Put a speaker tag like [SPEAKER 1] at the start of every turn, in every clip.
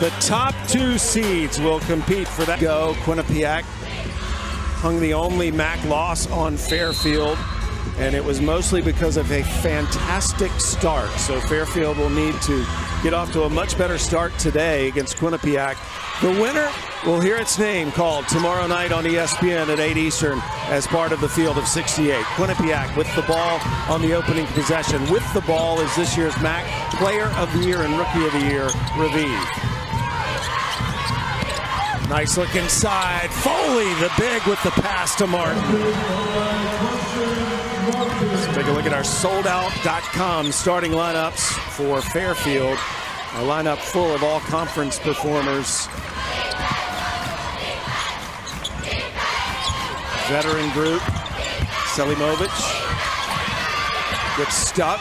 [SPEAKER 1] The top two seeds will compete for that. Go. Quinnipiac hung the only MAC loss on Fairfield, and it was mostly because of a fantastic start. So Fairfield will need to get off to a much better start today against Quinnipiac. The winner will hear its name called tomorrow night on ESPN at 8 Eastern as part of the field of 68. Quinnipiac with the ball on the opening possession. With the ball is this year's MAC Player of the Year and Rookie of the Year, Raviv. Nice look inside. Foley, the big with the pass to Martin. Let's take a look at our soldout.com starting lineups for Fairfield. A lineup full of all conference performers. Veteran group. Selimovic gets stuck.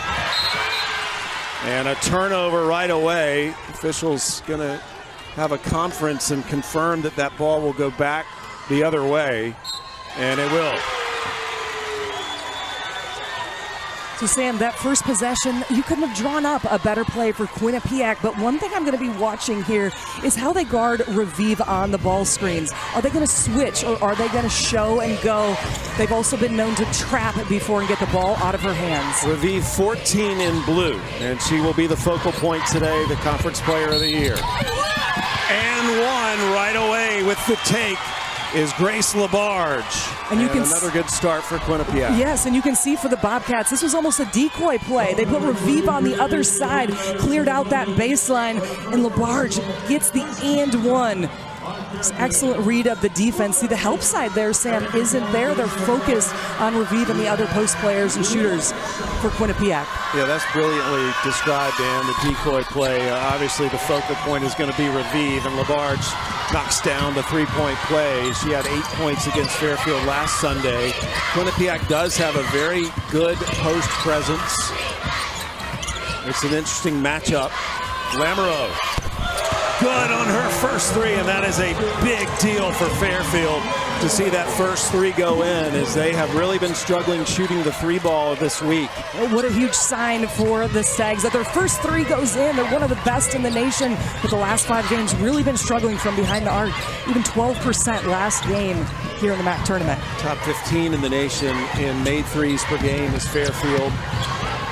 [SPEAKER 1] And a turnover right away. Officials going to have a conference and confirm that that ball will go back the other way, and it will.
[SPEAKER 2] So Sam, that first possession, you couldn't have drawn up a better play for Quinnipiac, but one thing I'm going to be watching here is how they guard Raviv on the ball screens. Are they going to switch, or are they going to show and go? They've also been known to trap before and get the ball out of her hands.
[SPEAKER 1] Raviv 14 in blue, and she will be the focal point today, the Conference Player of the Year. And one right away with the take is Grace LaBarge. And another good start for Quinnipiac.
[SPEAKER 2] Yes, and you can see for the Bobcats, this was almost a decoy play. They put Raviv on the other side, cleared out that baseline, and LaBarge gets the and one. Excellent read of the defense. See, the help side there, Sam, isn't there. They're focused on Raviv and the other post players and shooters for Quinnipiac.
[SPEAKER 1] Yeah, that's brilliantly described, Dan, the decoy play. Obviously, the focal point is going to be Raviv, and LaBarge knocks down the three-point play. She had 8 points against Fairfield last Sunday. Quinnipiac does have a very good post presence. It's an interesting matchup. Lamoureux. Good on her first three, and that is a big deal for Fairfield to see that first three go in, as they have really been struggling shooting the three ball this week.
[SPEAKER 2] What a huge sign for the Stags that their first three goes in. They're one of the best in the nation, but the last 5 games really been struggling from behind the arc. Even 12% last game here in the MAC tournament.
[SPEAKER 1] Top 15 in the nation in made threes per game is Fairfield.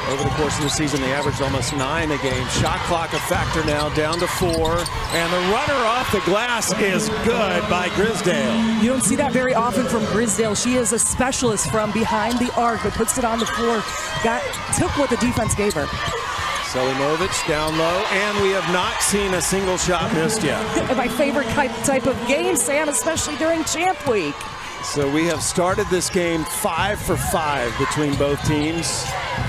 [SPEAKER 1] Over the course of the season, they averaged almost 9 a game. Shot clock a factor now, down to 4. And the runner off the glass is good by Grisdale.
[SPEAKER 2] You don't see that very often from Grisdale. She is a specialist from behind the arc, but puts it on the floor. Took what the defense gave her.
[SPEAKER 1] Selimovic down low, and we have not seen a single shot missed yet.
[SPEAKER 2] My favorite type of game, Sam, especially during Champ Week.
[SPEAKER 1] So we have started this game 5 for 5 between both teams.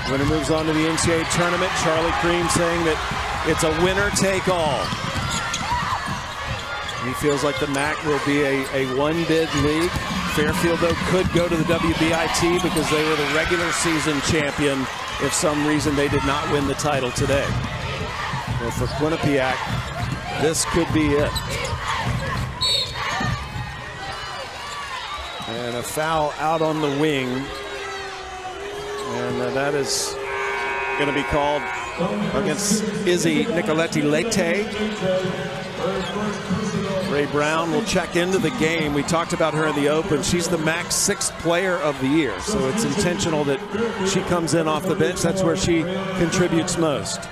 [SPEAKER 1] Winner moves on to the NCAA tournament. Charlie Cream saying that it's a winner-take-all. He feels like the MAC will be a one-bid league. Fairfield, though, could go to the WBIT because they were the regular season champion if some reason they did not win the title today. Well, for Quinnipiac, this could be it. And a foul out on the wing. And that is going to be called against Izzy Nicoletti-Lete. Ray Brown will check into the game. We talked about her in the open. She's the MAC 6th Player of the Year. So it's intentional that she comes in off the bench. That's where she contributes most.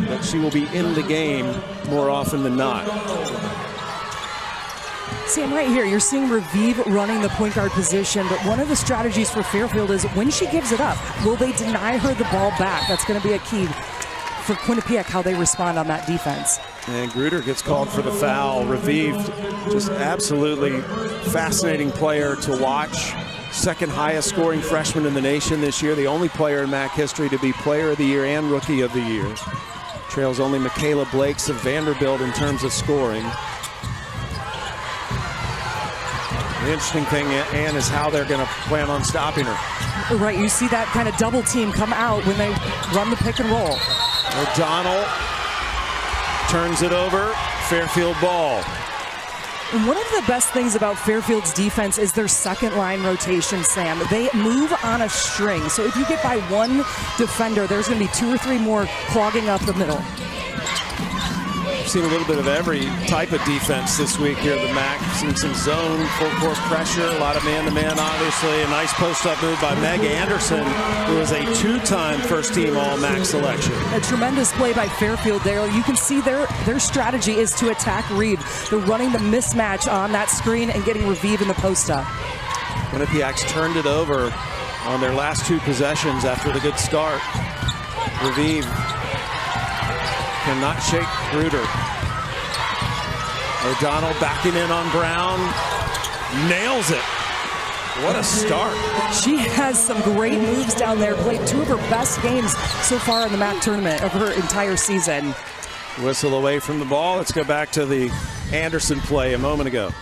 [SPEAKER 1] But she will be in the game more often than not.
[SPEAKER 2] Sam, right here, you're seeing Raviv running the point guard position, but one of the strategies for Fairfield is when she gives it up, will they deny her the ball back? That's going to be a key for Quinnipiac, how they respond on that defense.
[SPEAKER 1] And Gruder gets called for the foul. Raviv, just absolutely fascinating player to watch. Second highest scoring freshman in the nation this year, the only player in MAC history to be Player of the Year and Rookie of the Year. Trails only Michaela Blakes of Vanderbilt in terms of scoring. The interesting thing, Ann, is how they're going to plan on stopping her.
[SPEAKER 2] Right, you see that kind of double team come out when they run the pick and roll.
[SPEAKER 1] O'Donnell turns it over, Fairfield ball.
[SPEAKER 2] And one of the best things about Fairfield's defense is their second line rotation, Sam. They move on a string. So if you get by one defender, there's going to be 2 or 3 more clogging up the middle.
[SPEAKER 1] seen a little bit of every type of defense this week here at the MAC. Seen some zone, full court pressure, a lot of man-to-man, obviously. A nice post-up move by Meg Anderson, who is a two-time first-team All-MAC selection.
[SPEAKER 2] A tremendous play by Fairfield there. You can see their strategy is to attack Reed. They're running the mismatch on that screen and getting Revive in the post-up.
[SPEAKER 1] Quinnipiac's turned it over on their last two possessions after the good start. Revive cannot shake Bruder. O'Donnell backing in on Brown. Nails it. What a start.
[SPEAKER 2] She has some great moves down there. Played two of her best games so far in the MAC tournament of her entire season.
[SPEAKER 1] Whistle away from the ball. Let's go back to the Anderson play a moment ago.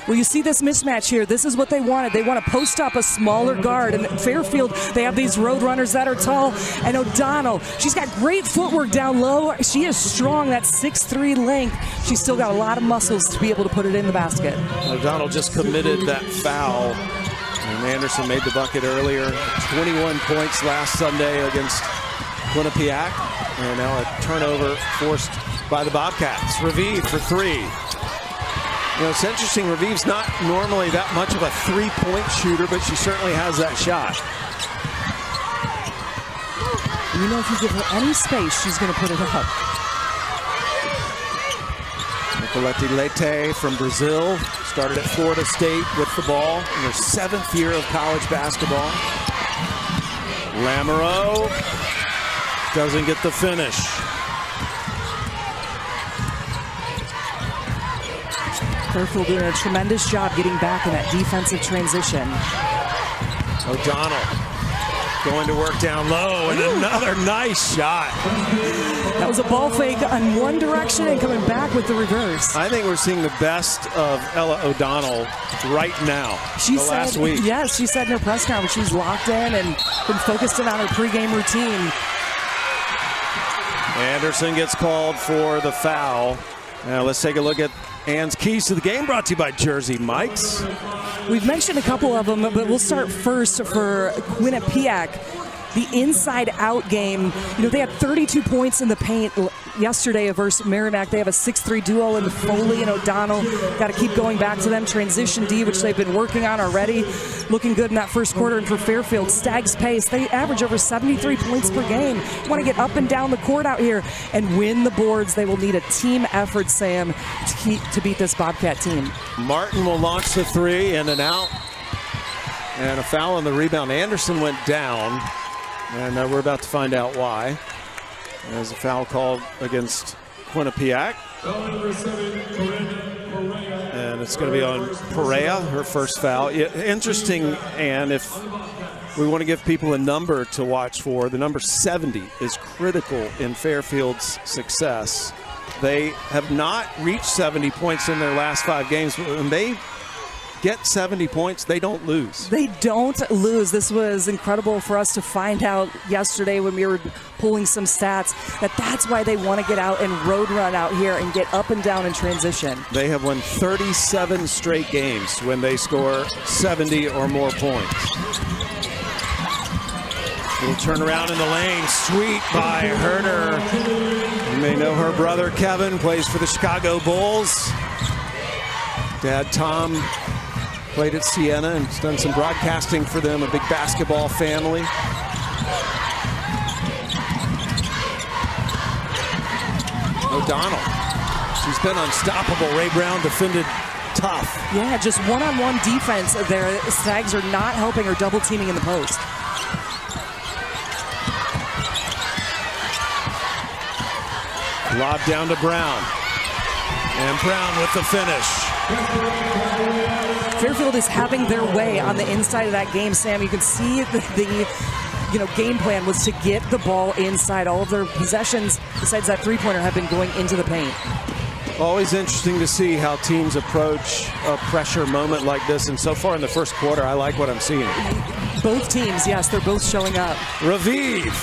[SPEAKER 2] Well, you see this mismatch here. This is what they wanted. They want to post up a smaller guard. And Fairfield, they have these road runners that are tall. And O'Donnell, she's got great footwork down low. She is strong, that 6'3" length. She's still got a lot of muscles to be able to put it in the basket.
[SPEAKER 1] O'Donnell just committed that foul. And Anderson made the bucket earlier. 21 points last Sunday against Quinnipiac. And now a turnover forced by the Bobcats. Revive for three. You know, it's interesting, Revive's not normally that much of a three-point shooter, but she certainly has that shot.
[SPEAKER 2] You know, if you give her any space, she's going to put it up.
[SPEAKER 1] Nicolette Leite from Brazil started at Florida State with the ball in her 7th year of college basketball. Lamoureux doesn't get the finish.
[SPEAKER 2] Fairfield doing a tremendous job getting back in that defensive transition.
[SPEAKER 1] O'Donnell going to work down low, and another nice shot.
[SPEAKER 2] That was a ball fake on one direction and coming back with the reverse.
[SPEAKER 1] I think we're seeing the best of Ella O'Donnell right now. Last week.
[SPEAKER 2] Yes, she said in her press conference she's locked in and been focused in on her pregame routine.
[SPEAKER 1] Anderson gets called for the foul. Now let's take a look at Ann's keys to the game, brought to you by Jersey Mike's.
[SPEAKER 2] We've mentioned a couple of them, but we'll start first for Quinnipiac. The inside-out game, you know, they had 32 points in the paint yesterday versus Merrimack. They have a 6'3" duo in the Foley and O'Donnell. Got to keep going back to them. Transition D, which they've been working on already. Looking good in that first quarter. And for Fairfield, Stags pace. They average over 73 points per game. Want to get up and down the court out here and win the boards. They will need a team effort, Sam, to beat this Bobcat team. Martin will launch the three, in and out. And a foul on the rebound. Anderson went down. And we're about to find out why. There's a foul called against Quinnipiac. And it's going to be on Perea, her first foul. Interesting, and if we want to give people a number to watch for, the number 70 is critical in Fairfield's success. They have not reached 70 points in their last 5 games. When they get 70 points, they don't lose. They don't lose. This was incredible for us to find out yesterday when we were pulling some stats that's why they want to get out and road run out here and get up and down in transition. They have won 37 straight games when they score 70 or more points. Little turnaround in the lane, sweet by Herder. You may know her brother Kevin plays for the Chicago Bulls. Dad Tom played at Siena and has done some broadcasting for them, a big basketball family. O'Donnell, she's been unstoppable. Ray Brown defended tough. Yeah, just one-on-one defense there. Stags are not helping or double teaming in the post. Lob down to Brown. And Brown with the finish. Fairfield is having their way on the inside of that game, Sam. You can see the game plan was to get the ball inside. All of their possessions, besides that three-pointer, have been going into the paint. Always interesting to see how teams approach a pressure moment like this. And so far in the first quarter, I like what I'm seeing. Both teams, yes, they're both showing up. Revive.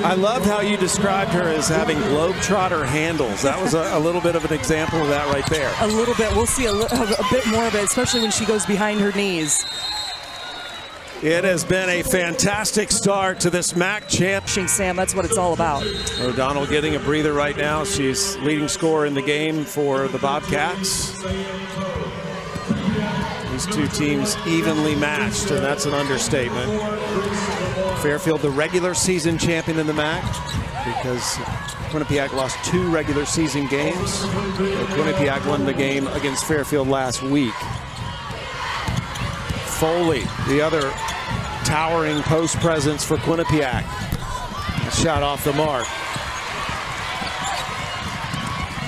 [SPEAKER 2] I love how you described her as having globetrotter handles. That was a little bit of an example of that right there. A little bit. We'll see a bit more of it, especially when she goes behind her knees.
[SPEAKER 1] It has been a fantastic start to this MAC champ.
[SPEAKER 2] Sam, that's what it's all about.
[SPEAKER 1] O'Donnell getting a breather right now. She's leading scorer in the game for the Bobcats. These two teams evenly matched, and that's an understatement. Fairfield, the regular season champion in the MAC, because Quinnipiac lost 2 regular season games. Quinnipiac won the game against Fairfield last week. Foley, the other towering post presence for Quinnipiac. A shot off the mark.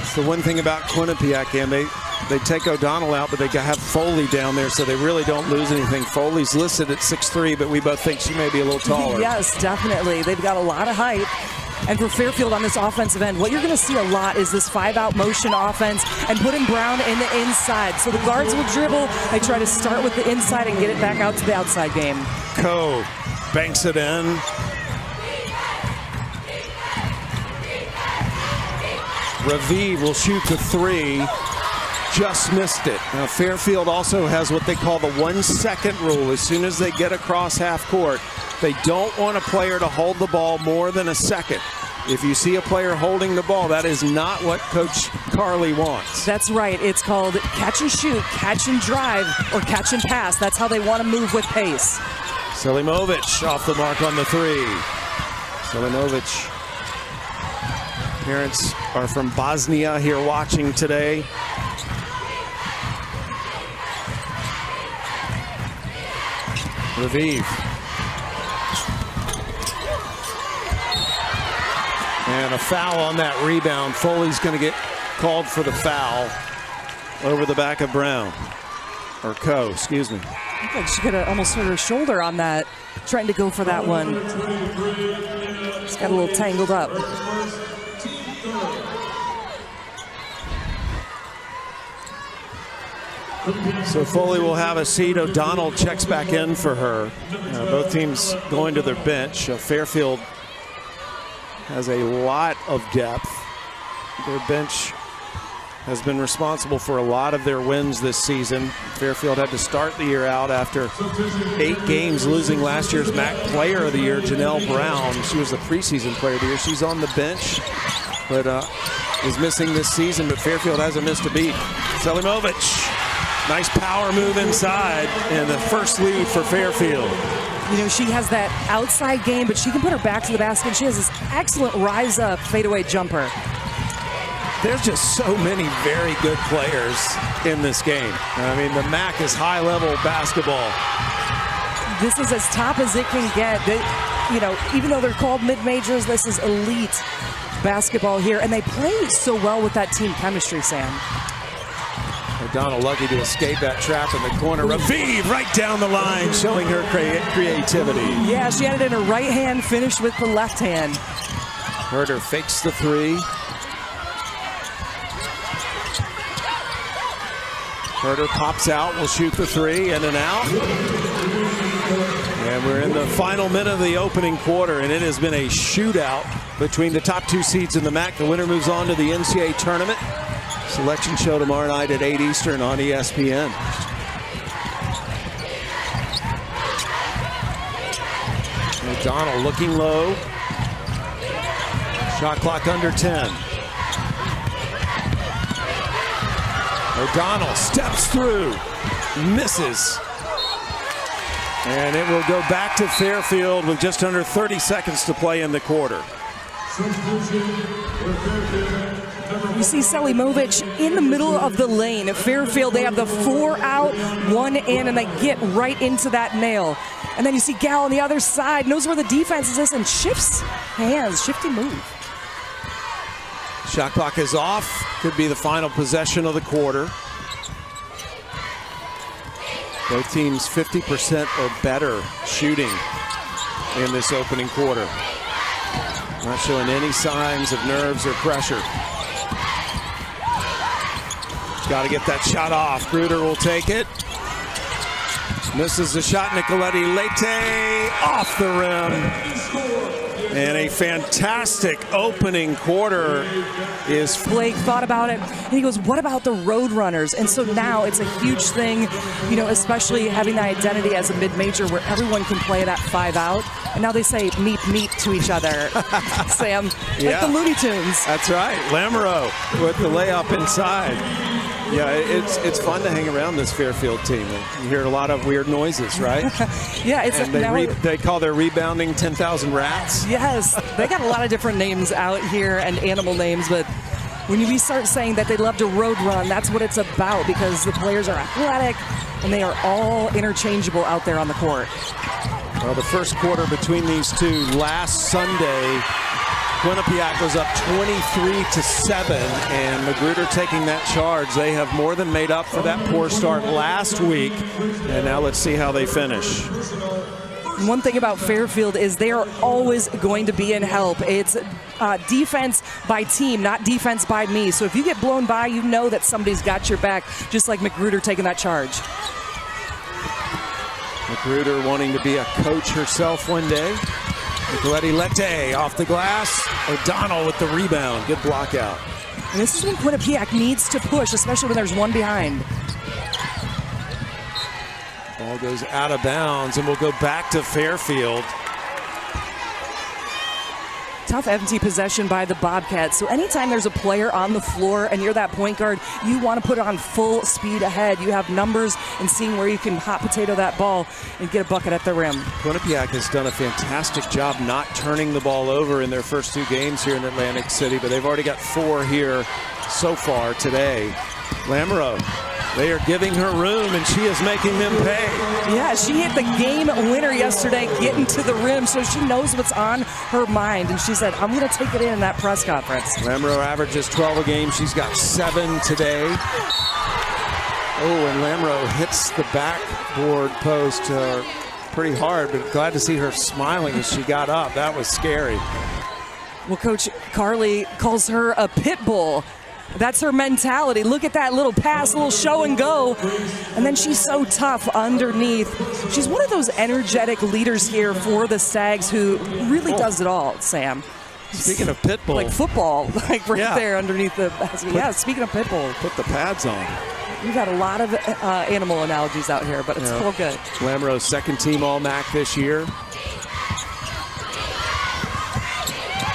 [SPEAKER 1] It's the one thing about Quinnipiac, and they take O'Donnell out, but they have Foley down there, so they really don't lose anything. Foley's listed at 6'3", but we both think she may be a little taller.
[SPEAKER 2] Yes, definitely. They've got a lot of height. And for Fairfield on this offensive end, what you're going to see a lot is this 5-out motion offense and putting Brown in the inside. So the guards will dribble. They try to start with the inside and get it back out to the outside game.
[SPEAKER 1] Coe banks it in. Raviv will shoot the 3. Just missed it. Now Fairfield also has what they call the 1-second rule. As soon as they get across half court, they don't want a player to hold the ball more than a second. If you see a player holding the ball, that is not what Coach Carly wants.
[SPEAKER 2] That's right. It's called catch and shoot, catch and drive, or catch and pass. That's how they want to move with pace.
[SPEAKER 1] Selimovic off the mark on the 3. Selimovic. Parents are from Bosnia here watching today. Raviv. And a foul on that rebound. Foley's going to get called for the foul over the back of Brown. Or Coe, excuse me.
[SPEAKER 2] I think she could have almost hurt her shoulder on that, trying to go for that one. It's got a little tangled up.
[SPEAKER 1] So Foley will have a seat. O'Donnell checks back in for her. Both teams going to their bench. Fairfield has a lot of depth. Their bench has been responsible for a lot of their wins this season. Fairfield had to start the year out after 8 games, losing last year's MAC Player of the Year, Janelle Brown. She was the preseason Player of the Year. She's on the bench, but is missing this season, but Fairfield hasn't missed a beat. Selimovic. Nice power move inside, and the first lead for Fairfield.
[SPEAKER 2] You know, she has that outside game, but she can put her back to the basket. She has this excellent rise-up fadeaway jumper.
[SPEAKER 1] There's just so many very good players in this game. I mean, the MAC is high-level basketball.
[SPEAKER 2] This is as top as it can get. You know, even though they're called mid-majors, this is elite basketball here, and they play so well with that team chemistry, Sam.
[SPEAKER 1] O'Donnell lucky to escape that trap in the corner. Raviv right down the line, showing her creativity.
[SPEAKER 2] Yeah, she had it in her right hand, finished with the left hand.
[SPEAKER 1] Herder fakes the 3. Herder pops out, will shoot the 3, in and out. And we're in the final minute of the opening quarter, and it has been a shootout between the top 2 seeds in the MAC. The winner moves on to the NCAA tournament. Selection show tomorrow night at 8 Eastern on ESPN. O'Donnell looking low. Shot clock under 10. O'Donnell steps through, misses. And it will go back to Fairfield with just under 30 seconds to play in the quarter.
[SPEAKER 2] You see Selimovic in the middle of the lane. At Fairfield, they have the 4 out, 1 in, and they get right into that nail. And then you see Gal on the other side, knows where the defense is, and shifts hands, shifty move.
[SPEAKER 1] Shot clock is off. Could be the final possession of the quarter. Both teams 50% or better shooting in this opening quarter. Not showing any signs of nerves or pressure. Got to get that shot off. Gruder will take it. Misses the shot. Nicoletti Leite off the rim. And a fantastic opening quarter is...
[SPEAKER 2] Blake thought about it, and he goes, what about the road runners? And so now it's a huge thing, you know, especially having the identity as a mid-major where everyone can play that 5-out. And now they say meep to each other, Sam, like the Looney Tunes.
[SPEAKER 1] That's right. Lamoureux with the layup inside. Yeah, it's fun to hang around this Fairfield team. You hear a lot of weird noises, right?
[SPEAKER 2] Yeah, it's
[SPEAKER 1] and they call their rebounding 10,000 rats.
[SPEAKER 2] Yes, they got a lot of different names out here and animal names, but when we start saying that they love to road run, that's what it's about, because the players are athletic and they are all interchangeable out there on the court.
[SPEAKER 1] Well, the first quarter between these two last Sunday, Quinnipiac was up 23-7, and Magruder taking that charge. They have more than made up for that poor start last week, and now let's see how they finish.
[SPEAKER 2] One thing about Fairfield is they are always going to be in help. It's defense by team, not defense by me. So if you get blown by, you know that somebody's got your back, just like Magruder taking that charge.
[SPEAKER 1] Magruder wanting to be a coach herself one day. Nicoletti Lette off the glass. O'Donnell with the rebound. Good block out.
[SPEAKER 2] And this is when Quinnipiac needs to push, especially when there's one behind.
[SPEAKER 1] Ball goes out of bounds, and we'll go back to Fairfield.
[SPEAKER 2] Tough empty possession by the Bobcats. So anytime there's a player on the floor and you're that point guard, you want to put it on full speed ahead. You have numbers and seeing where you can hot potato that ball and get a bucket at the rim.
[SPEAKER 1] Quinnipiac has done a fantastic job not turning the ball over in their first two games here in Atlantic City, but they've already got 4 here so far today. Lamoureux, they are giving her room, and she is making them pay.
[SPEAKER 2] Yeah, she hit the game winner yesterday, getting to the rim, so she knows what's on her mind. And she said, I'm going to take it in that press conference.
[SPEAKER 1] Lamoureux averages 12 a game. She's got 7 today. Oh, and Lamoureux hits the backboard post pretty hard, but glad to see her smiling as she got up. That was scary.
[SPEAKER 2] Well, Coach Carly calls her a pit bull. That's her mentality. Look at that little pass, little show and go. And then she's so tough underneath. She's one of those energetic leaders here for the Stags who really does it all, Sam.
[SPEAKER 1] Speaking of pit bull.
[SPEAKER 2] Like football, like there underneath the basket. Yeah, speaking of pit bull.
[SPEAKER 1] Put the pads on.
[SPEAKER 2] We've got a lot of animal analogies out here, but it's all good.
[SPEAKER 1] Lamoureux's second team All-MAC this year.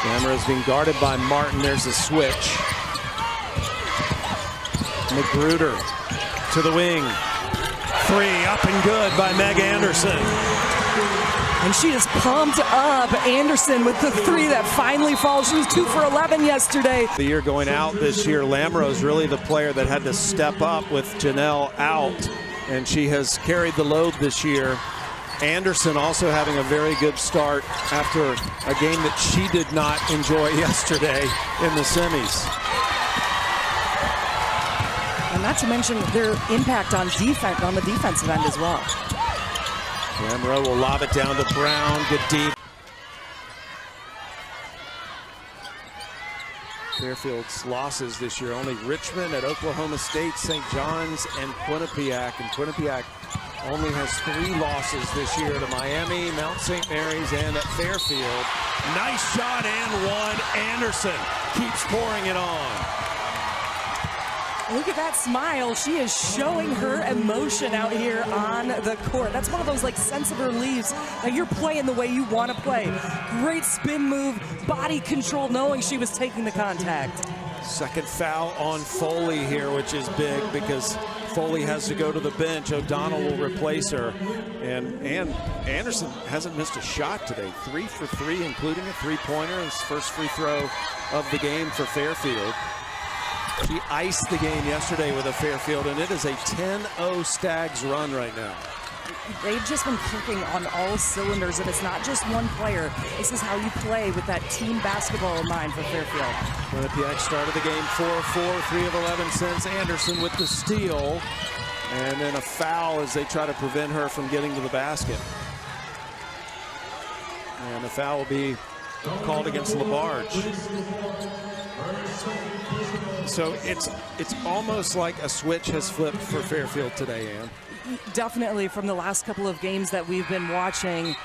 [SPEAKER 1] Lamoureux's being guarded by Martin. There's a switch. Magruder to the wing. 3 up and good by Meg Anderson.
[SPEAKER 2] And she is pumped up. Anderson with the 3 that finally falls. She was 2 for 11 yesterday.
[SPEAKER 1] The year going out this year, Lamoureux is really the player that had to step up with Janelle out, and she has carried the load this year. Anderson also having a very good start after a game that she did not enjoy yesterday in the semis.
[SPEAKER 2] And not to mention their impact on defense, on the defensive end as well.
[SPEAKER 1] Lamoureux will lob it down to Brown. Good deep. Fairfield's losses this year, only Richmond at Oklahoma State, St. John's, and Quinnipiac. And Quinnipiac only has 3 losses this year to Miami, Mount St. Mary's, and at Fairfield. Nice shot and one. Anderson keeps pouring it on.
[SPEAKER 2] Look at that smile. She is showing her emotion out here on the court. That's one of those like sense of relief. Like you're playing the way you want to play. Great spin move, body control, knowing she was taking the contact.
[SPEAKER 1] Second foul on Foley here, which is big because Foley has to go to the bench. O'Donnell will replace her. And Anderson hasn't missed a shot today. 3 for 3, including a 3-pointer. His first free throw of the game for Fairfield. She iced the game yesterday with a Fairfield, and it is a 10-0 Stags run right now.
[SPEAKER 2] They've just been clicking on all cylinders, and it's not just one player. This is how you play with that team basketball in mind for Fairfield.
[SPEAKER 1] Quinnipiac started the game 4-4, 3 of 11 since. Anderson with the steal, and then a foul as they try to prevent her from getting to the basket. And the foul will be called against LaBarge. So it's almost like a switch has flipped for Fairfield today, Ann.
[SPEAKER 2] Definitely, from the last couple of games that we've been watching,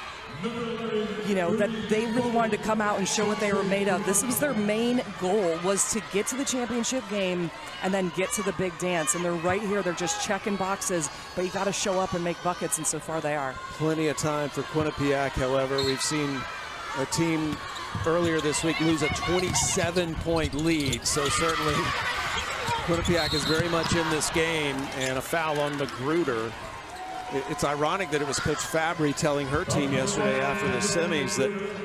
[SPEAKER 2] you know, that they really wanted to come out and show what they were made of. This was their main goal, was to get to the championship game and then get to the big dance. And they're right here. They're just checking boxes, but you got to show up and make buckets, and so far they are. Plenty
[SPEAKER 1] of time for Quinnipiac, however. We've seen a team earlier this week lose a 27-point lead, so certainly Quinnipiac is very much in this game, and a foul on Magruder. It's ironic that it was Coach Fabry telling her team yesterday after the semis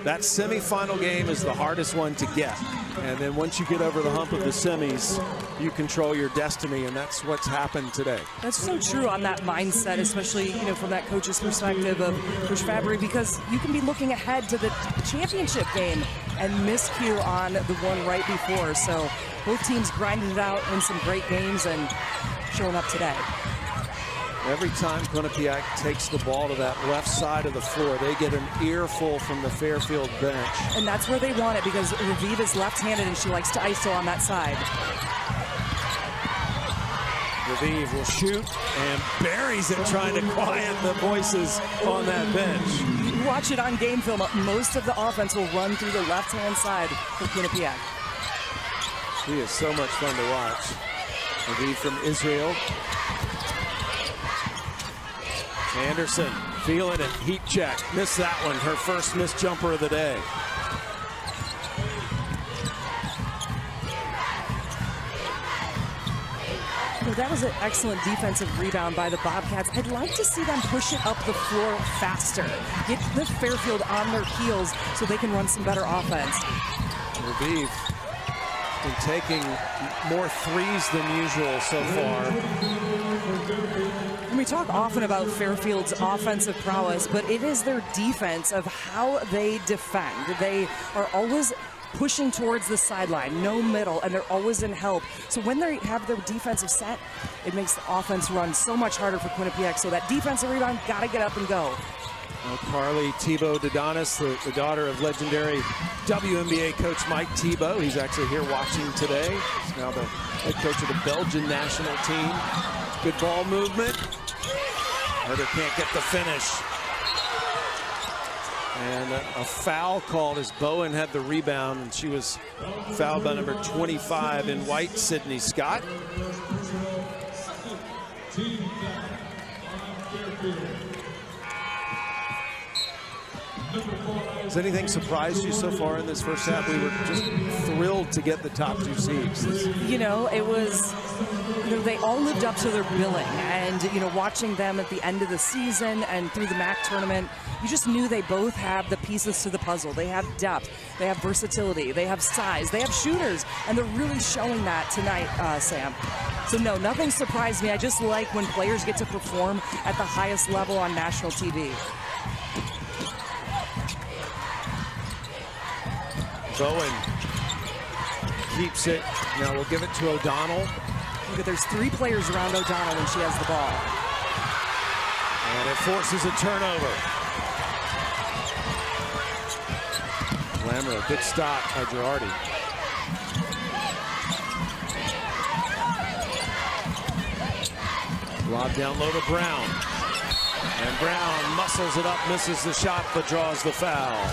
[SPEAKER 1] that semifinal game is the hardest one to get. And then once you get over the hump of the semis, you control your destiny, and that's what's happened today.
[SPEAKER 2] That's so true on that mindset, especially, you know, from that coach's perspective of Coach Fabry, because you can be looking ahead to the championship game and miscue on the one right before. So both teams grinded it out in some great games and showing up today.
[SPEAKER 1] Every time Quinnipiac takes the ball to that left side of the floor, they get an earful from the Fairfield bench.
[SPEAKER 2] And that's where they want it, because Raviv is left-handed and she likes to ISO on that side.
[SPEAKER 1] Raviv will shoot and buries it, trying to quiet the voices on that bench.
[SPEAKER 2] You watch it on game film, most of the offense will run through the left-hand side for Quinnipiac.
[SPEAKER 1] She is so much fun to watch. Raviv from Israel. Anderson feeling it, heat check, missed that one, her first missed jumper of the day.
[SPEAKER 2] Well, that was an excellent defensive rebound by the Bobcats. I'd like to see them push it up the floor faster. Get the Fairfield on their heels so they can run some better offense.
[SPEAKER 1] Raviv been taking more threes than usual so far.
[SPEAKER 2] We talk often about Fairfield's offensive prowess, but it is their defense of how they defend. They are always pushing towards the sideline, no middle, and they're always in help. So when they have their defensive set, it makes the offense run so much harder for Quinnipiac. So that defensive rebound, got to get up and go.
[SPEAKER 1] Well, Carly Thibault-Dedonis, the daughter of legendary WNBA coach Mike Thibault. He's actually here watching today. He's now the head coach of the Belgian national team. Good ball movement. Herder can't get the finish. And a foul called as Bowen had the rebound, and she was fouled by number 25 in white, Sydney Scott. Has anything surprised you so far in this first half? We were just thrilled to get the top two seeds.
[SPEAKER 2] You know, it was, you know, they all lived up to their billing. And, you know, watching them at the end of the season and through the MAC tournament, you just knew they both have the pieces to the puzzle. They have depth, they have versatility, they have size, they have shooters, and they're really showing that tonight, Sam. So no, nothing surprised me. I just like when players get to perform at the highest level on national TV.
[SPEAKER 1] Bowen keeps it. Now we'll give it to O'Donnell.
[SPEAKER 2] Look at, there's three players around O'Donnell when she has the ball.
[SPEAKER 1] And it forces a turnover. Lamro, good stop by Girardi. Lob down low to Brown. And Brown muscles it up, misses the shot, but draws the foul.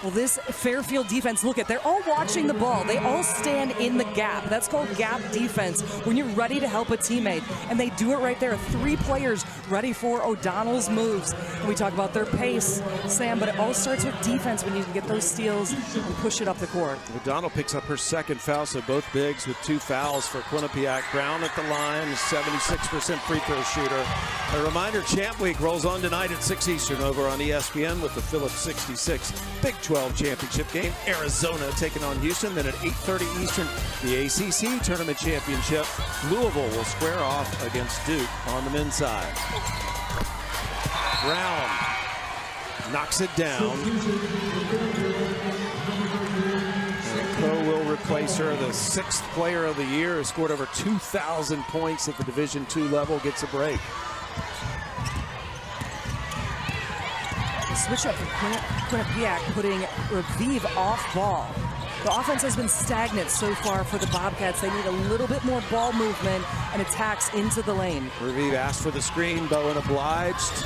[SPEAKER 2] Well, this Fairfield defense, look at, they're all watching the ball. They all stand in the gap. That's called gap defense, when you're ready to help a teammate. And they do it right there. Three players ready for O'Donnell's moves. And we talk about their pace, Sam, but it all starts with defense when you can get those steals and push it up the court.
[SPEAKER 1] O'Donnell picks up her second foul, so both bigs with two fouls for Quinnipiac. Brown at the line, 76% free throw shooter. A reminder, Champ Week rolls on tonight at 6 Eastern over on ESPN with the Phillips 66 Big 12 championship game. Arizona taking on Houston. Then at 8:30 Eastern, the ACC Tournament Championship. Louisville will square off against Duke on the men's side. Brown knocks it down. And Crow will replace her. The sixth player of the year, who scored over 2,000 points at the Division II level, gets a break.
[SPEAKER 2] switch up for Quinnipiac, putting Revive off ball. The offense has been stagnant so far for the Bobcats. They need a little bit more ball movement and attacks into the lane.
[SPEAKER 1] Revive asked for the screen. Bowen obliged.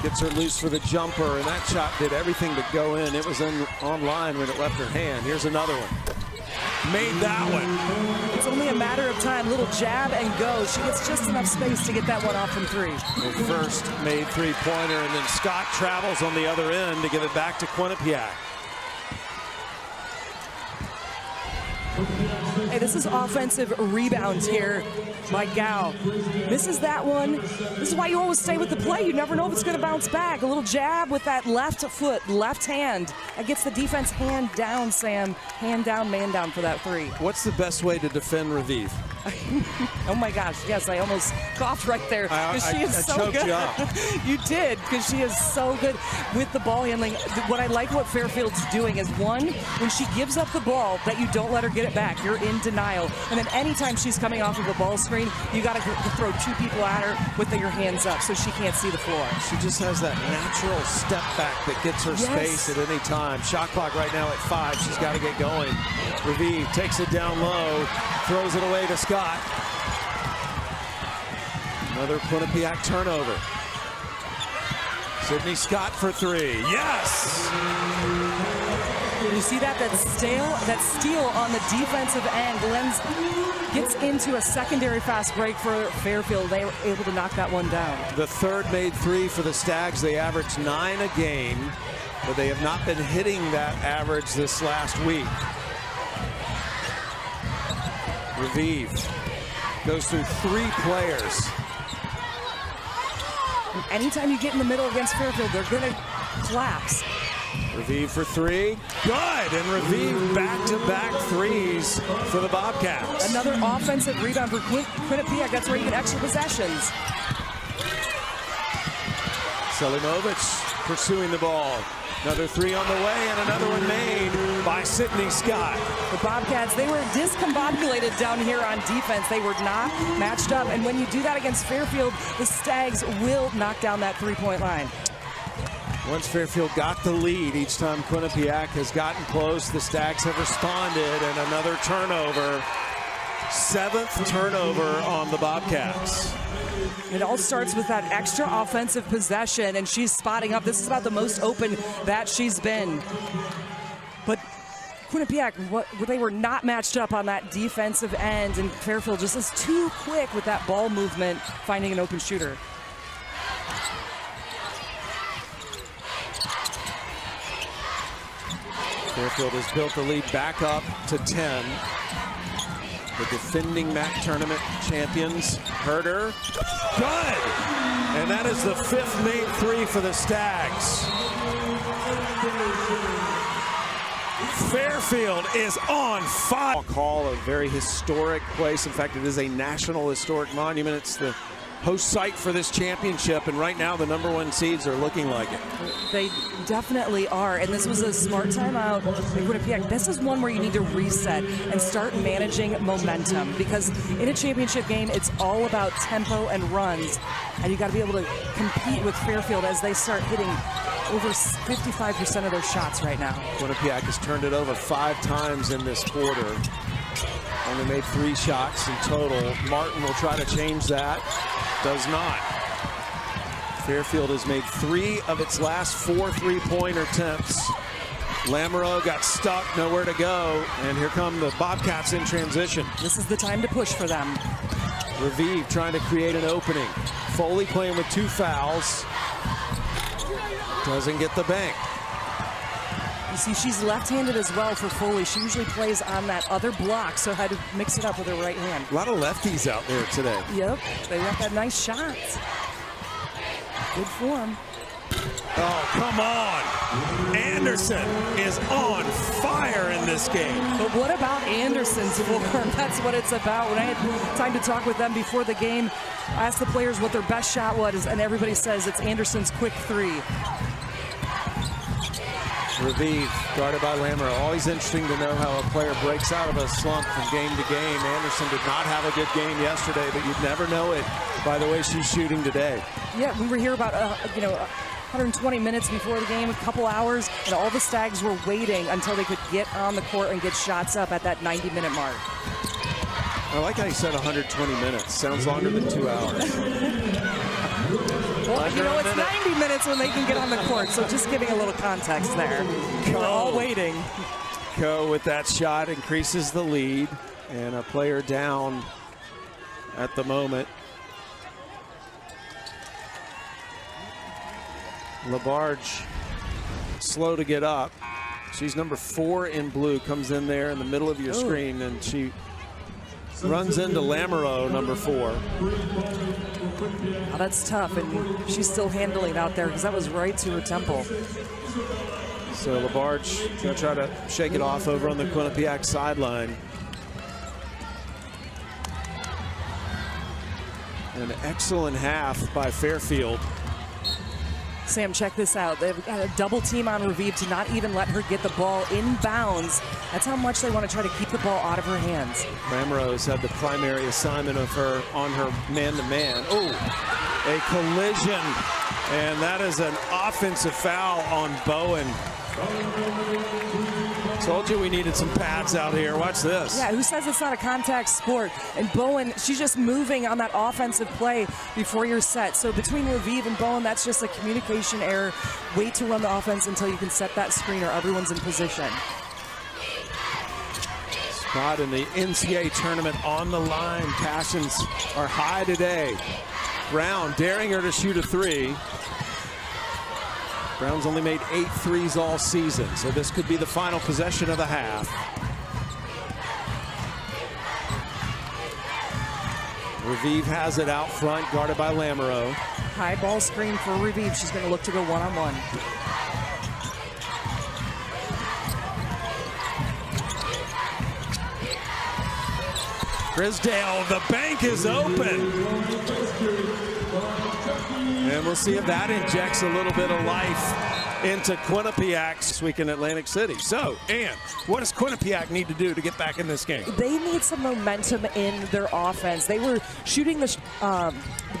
[SPEAKER 1] Gets her loose for the jumper, and that shot did everything to go in. It was on line when it left her hand. Here's another one. Made that one.
[SPEAKER 2] It's only a matter of time. Little jab and go. She gets just enough space to get that one off from three.
[SPEAKER 1] The first made three-pointer, and then Scott travels on the other end to give it back to Quinnipiac.
[SPEAKER 2] Hey, this is offensive rebounds here by Gao. Misses that one. This is why you always stay with the play. You never know if it's going to bounce back. A little jab with that left foot, left hand. That gets the defense hand down, Sam. Hand down, man down for that three.
[SPEAKER 1] What's the best way to defend Revive?
[SPEAKER 2] Oh my gosh, yes, I almost coughed right there. She is so good.
[SPEAKER 1] You up.
[SPEAKER 2] You did, because she is so good with the ball handling. What I like what Fairfield's doing is, one, when she gives up the ball, that you don't let her get it back. You're in denial. And then anytime she's coming off of a ball screen, you got to throw two people at her with your hands up so she can't see the floor.
[SPEAKER 1] She just has that natural step back that gets her space at any time. Shot clock right now at 5. She's got to get going. Revive takes it down low, throws it away to Scott. Another Quinnipiac turnover. Sydney Scott for three. Yes!
[SPEAKER 2] You see that steal on the defensive end. Lenz gets into a secondary fast break for Fairfield. They were able to knock that one down.
[SPEAKER 1] The third made three for the Stags. They averaged 9 a game, but they have not been hitting that average this last week. Revive goes through 3 players.
[SPEAKER 2] And anytime you get in the middle against Fairfield, they're going to collapse.
[SPEAKER 1] Revive for 3. Good! And Revive back-to-back threes for the Bobcats.
[SPEAKER 2] Another offensive rebound for Quinnipiac. That's where you get extra possessions.
[SPEAKER 1] Selimovic pursuing the ball. Another 3 on the way, and another one made by Sydney Scott.
[SPEAKER 2] The Bobcats, they were discombobulated down here on defense. They were not matched up. And when you do that against Fairfield, the Stags will knock down that three-point line.
[SPEAKER 1] Once Fairfield got the lead, each time Quinnipiac has gotten close, the Stags have responded, and another turnover. 7th turnover on the Bobcats.
[SPEAKER 2] It all starts with that extra offensive possession, and she's spotting up. This is about the most open that she's been. But Quinnipiac, they were not matched up on that defensive end, and Fairfield just is too quick with that ball movement, finding an open shooter.
[SPEAKER 1] Fairfield has built the lead back up to 10. The defending MAC tournament champions. Herder. Good! And that is the 5th made 3 for the Stags. Fairfield is on fire. Call a very historic place. In fact, it is a national historic monument. It's the host site for this championship, and right now the #1 seeds are looking like it.
[SPEAKER 2] They definitely are, and this was a smart timeout. Quinnipiac, this is one where you need to reset and start managing momentum, because in a championship game, it's all about tempo and runs, and you got to be able to compete with Fairfield as they start hitting over 55% of their shots right now.
[SPEAKER 1] Quinnipiac has turned it over 5 times in this quarter. Only made 3 shots in total. Martin will try to change that. Does not. Fairfield has made 3 of its last 4 three-point attempts. Lamoureux got stuck, nowhere to go, and here come the Bobcats in transition.
[SPEAKER 2] This is the time to push for them.
[SPEAKER 1] Revive trying to create an opening. Foley playing with 2 fouls. Doesn't get the bank.
[SPEAKER 2] You see, she's left-handed as well for Foley. She usually plays on that other block, so had to mix it up with her right hand.
[SPEAKER 1] A lot of lefties out there today.
[SPEAKER 2] Yep, they got that nice shot. Good form.
[SPEAKER 1] Oh, come on. Anderson is on fire in this game.
[SPEAKER 2] But what about Anderson's form? That's what it's about. When I had time to talk with them before the game, I asked the players what their best shot was, and everybody says it's Anderson's quick 3.
[SPEAKER 1] Revive, guarded by Lamoureux. Always interesting to know how a player breaks out of a slump from game to game. Anderson did not have a good game yesterday, but you'd never know it by the way she's shooting today.
[SPEAKER 2] Yeah, we were here about, 120 minutes before the game, a couple hours, and all the Stags were waiting until they could get on the court and get shots up at that 90-minute mark.
[SPEAKER 1] I like how you said 120 minutes. Sounds longer than 2 hours.
[SPEAKER 2] Well, you know, it's 90 minutes when they can get on the court, so just giving a little context there. We're all waiting.
[SPEAKER 1] Coe with that shot increases the lead, and a player down at the moment. Labarge slow to get up. She's number 4 in blue, comes in there in the middle of your screen, and she runs into Lamoureux, number 4.
[SPEAKER 2] Oh, that's tough, and she's still handling out there because that was right to her temple.
[SPEAKER 1] So Labarge going to try to shake it off over on the Quinnipiac sideline. An excellent half by Fairfield.
[SPEAKER 2] Sam, check this out. They've got a double team on Revive to not even let her get the ball in bounds. That's how much they want to try to keep the ball out of her hands.
[SPEAKER 1] Lamoureux had the primary assignment of her on her man-to-man. Oh, a collision, and that is an offensive foul on Bowen. Told you we needed some pads out here. Watch this.
[SPEAKER 2] Yeah, who says it's not a contact sport? And Bowen, she's just moving on that offensive play before you're set. So between Revive and Bowen, that's just a communication error. Wait to run the offense until you can set that screen or everyone's in position.
[SPEAKER 1] Spot in the NCAA tournament on the line. Passions are high today. Brown daring her to shoot a 3. Brown's only made 8 threes all season, so this could be the final possession of the half. Revive has it out front, guarded by Lamoureux.
[SPEAKER 2] High ball screen for Revive. She's going to look to go one-on-one.
[SPEAKER 1] Grisdale, the bank is open. And we'll see if that injects a little bit of life into Quinnipiac this week in Atlantic City. So, Ann, what does Quinnipiac need to do to get back in this game?
[SPEAKER 2] They need some momentum in their offense. They were shooting the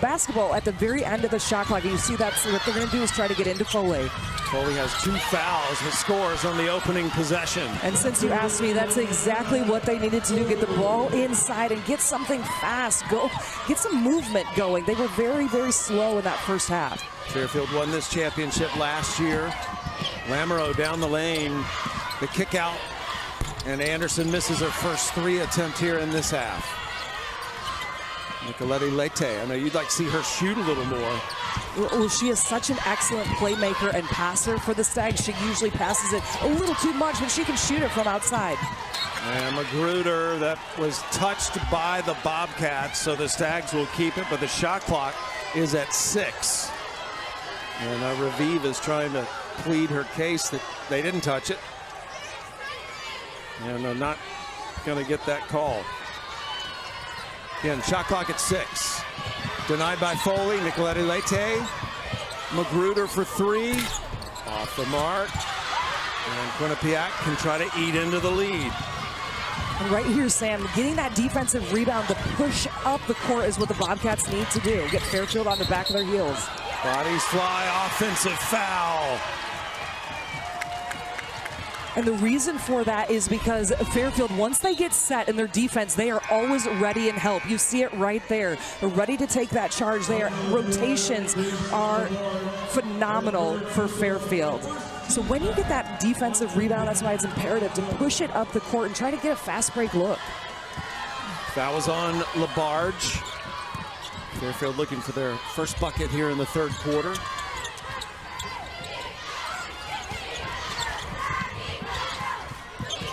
[SPEAKER 2] basketball at the very end of the shot clock. And you see that's what they're going to do is try to get into Foley.
[SPEAKER 1] Foley has 2 fouls but scores on the opening possession.
[SPEAKER 2] And since you asked me, that's exactly what they needed to do, get the ball inside and get something fast, go get some movement going. They were very, very slow in that first half.
[SPEAKER 1] Fairfield won this championship last year. Lamoureux down the lane, the kick out, and Anderson misses her first 3 attempt here in this half. Nicolette Lete, I know you'd like to see her shoot a little more.
[SPEAKER 2] Well, she is such an excellent playmaker and passer for the Stags. She usually passes it a little too much, but she can shoot it from outside.
[SPEAKER 1] And Magruder, that was touched by the Bobcats, so the Stags will keep it, but the shot clock is at 6. And Revive is trying to plead her case that they didn't touch it. And they're not going to get that call. Again, shot clock at 6. Denied by Foley. Nicolette Lete. Magruder for 3. Off the mark. And Quinnipiac can try to eat into the lead.
[SPEAKER 2] And right here, Sam, getting that defensive rebound to push up the court is what the Bobcats need to do. Get Fairfield on the back of their heels.
[SPEAKER 1] Bodies fly, offensive foul.
[SPEAKER 2] And the reason for that is because Fairfield, once they get set in their defense, they are always ready and help. You see it right there. They're ready to take that charge. Their rotations are phenomenal for Fairfield. So when you get that defensive rebound, that's why it's imperative to push it up the court and try to get a fast break look.
[SPEAKER 1] That was on Labarge. Fairfield looking for their first bucket here in the 3rd quarter.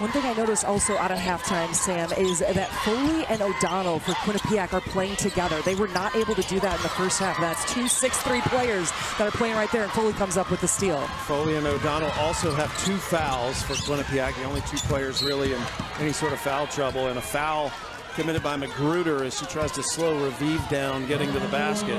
[SPEAKER 2] One thing I noticed also out of halftime, Sam, is that Foley and O'Donnell for Quinnipiac are playing together. They were not able to do that in the first half. That's 2 6'3" players that are playing right there, and Foley comes up with the steal.
[SPEAKER 1] Foley and O'Donnell also have 2 fouls for Quinnipiac. The only 2 players really in any sort of foul trouble, and a foul committed by Magruder as she tries to slow Revive down getting to the basket.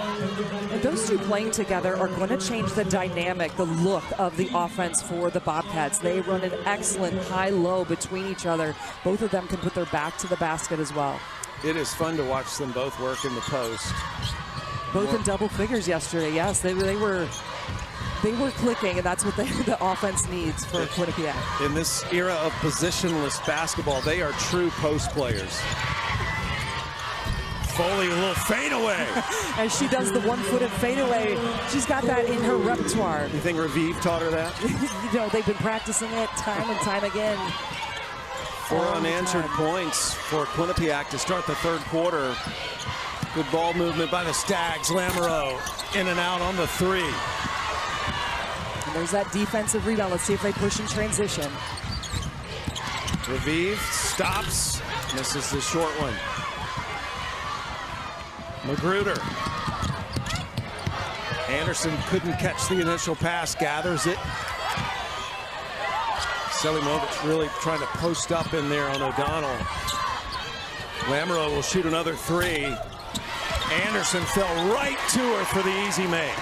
[SPEAKER 2] And those 2 playing together are going to change the dynamic, the look of the offense for the Bobcats. They run an excellent high-low between each other. Both of them can put their back to the basket as well.
[SPEAKER 1] It is fun to watch them both work in the post.
[SPEAKER 2] Both in double figures yesterday, yes. They were They were clicking, and that's what the offense needs for Quinnipiac.
[SPEAKER 1] In this era of positionless basketball, they are true post players. Foley, a little fadeaway.
[SPEAKER 2] As she does the one-footed fadeaway, she's got that in her repertoire.
[SPEAKER 1] You think Raviv taught her that?
[SPEAKER 2] You know, they've been practicing it time and time again.
[SPEAKER 1] 4 unanswered points for Quinnipiac to start the third quarter. Good ball movement by the Stags. Lamoureux in and out on the 3.
[SPEAKER 2] And there's that defensive rebound. Let's see if they push in transition.
[SPEAKER 1] Raviv stops, misses the short one. Magruder. Anderson couldn't catch the initial pass, gathers it. Selimovic really trying to post up in there on O'Donnell. Lamoureux will shoot another 3. Anderson fell right to her for the easy make.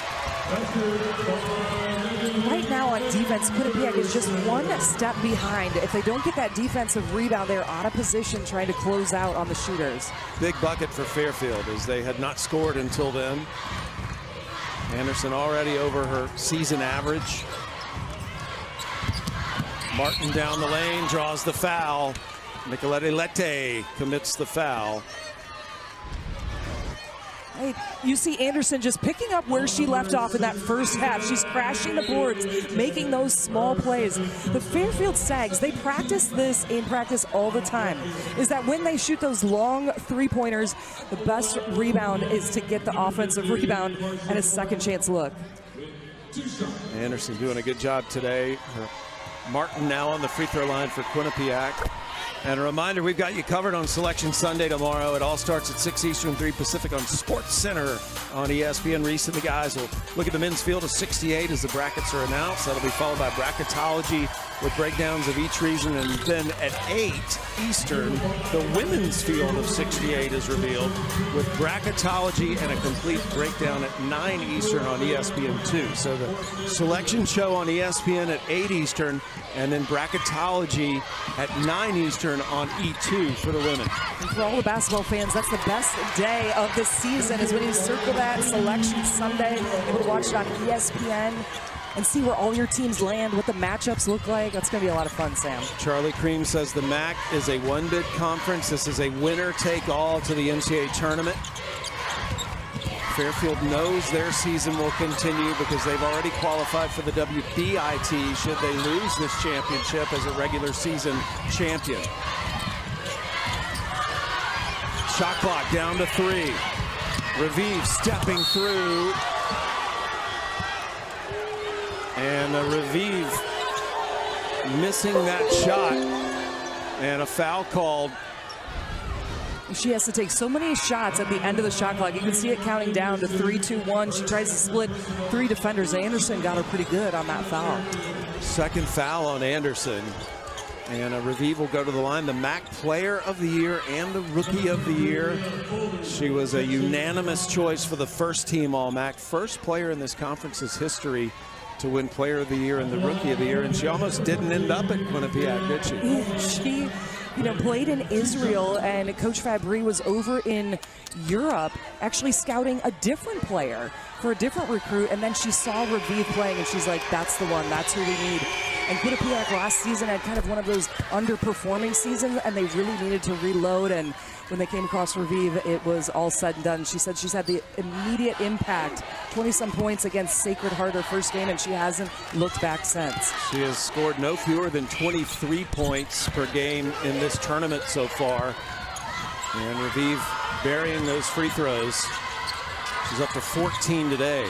[SPEAKER 2] Right now on defense, Quinnipiac is just one step behind. If they don't get that defensive rebound, they're out of position trying to close out on the shooters.
[SPEAKER 1] Big bucket for Fairfield as they had not scored until then. Anderson already over her season average. Martin down the lane, draws the foul. Nicolette Lette commits the foul.
[SPEAKER 2] Hey, you see Anderson just picking up where she left off in that first half. She's crashing the boards, making those small plays. The Fairfield Sags, they practice this in practice all the time, is that when they shoot those long three-pointers, the best rebound is to get the offensive rebound and a second chance look.
[SPEAKER 1] Anderson doing a good job today. Martin now on the free throw line for Quinnipiac. And a reminder, we've got you covered on Selection Sunday tomorrow. It all starts at 6 Eastern, 3 Pacific on Sports Center on ESPN. Reese and the guys will look at the men's field of 68 as the brackets are announced. That'll be followed by bracketology with breakdowns of each region. And then at 8 Eastern, the women's field of 68 is revealed with bracketology and a complete breakdown at 9 Eastern on ESPN2. So the selection show on ESPN at 8 Eastern, and then bracketology at 9 Eastern on E2 for the women.
[SPEAKER 2] And for all the basketball fans, that's the best day of the season, is when you circle that Selection Sunday, able to watch it on ESPN and see where all your teams land, what the matchups look like. That's going to be a lot of fun, Sam.
[SPEAKER 1] Charlie Cream says the MAC is a one-bid conference. This is a winner-take-all to the NCAA tournament. Fairfield knows their season will continue because they've already qualified for the WBIT should they lose this championship as a regular season champion. Shot clock down to 3. Raviv stepping through. And Raviv missing that shot. And a foul called.
[SPEAKER 2] She has to take so many shots at the end of the shot clock. You can see it counting down to 3, 2, 1. She tries to split 3 defenders. Anderson got her pretty good on that foul.
[SPEAKER 1] Second foul on Anderson. And Raviv will go to the line. The MAC Player of the Year and the Rookie of the Year. She was a unanimous choice for the first team All-MAC. First player in this conference's history to win Player of the Year and the Rookie of the Year. And she almost didn't end up at Quinnipiac, did she?
[SPEAKER 2] She, played in Israel, and Coach Fabry was over in Europe actually scouting a different player for a different recruit, and then she saw Raviv playing, and she's like, that's the one, that's who we need. And Quinnipiac last season had kind of one of those underperforming seasons, and they really needed to reload, and when they came across Raviv, it was all said and done. She said she's had the immediate impact, 20-some points against Sacred Heart her first game, and she hasn't looked back since.
[SPEAKER 1] She has scored no fewer than 23 points per game in this tournament so far. And Raviv burying those free throws. She's up to 14 today.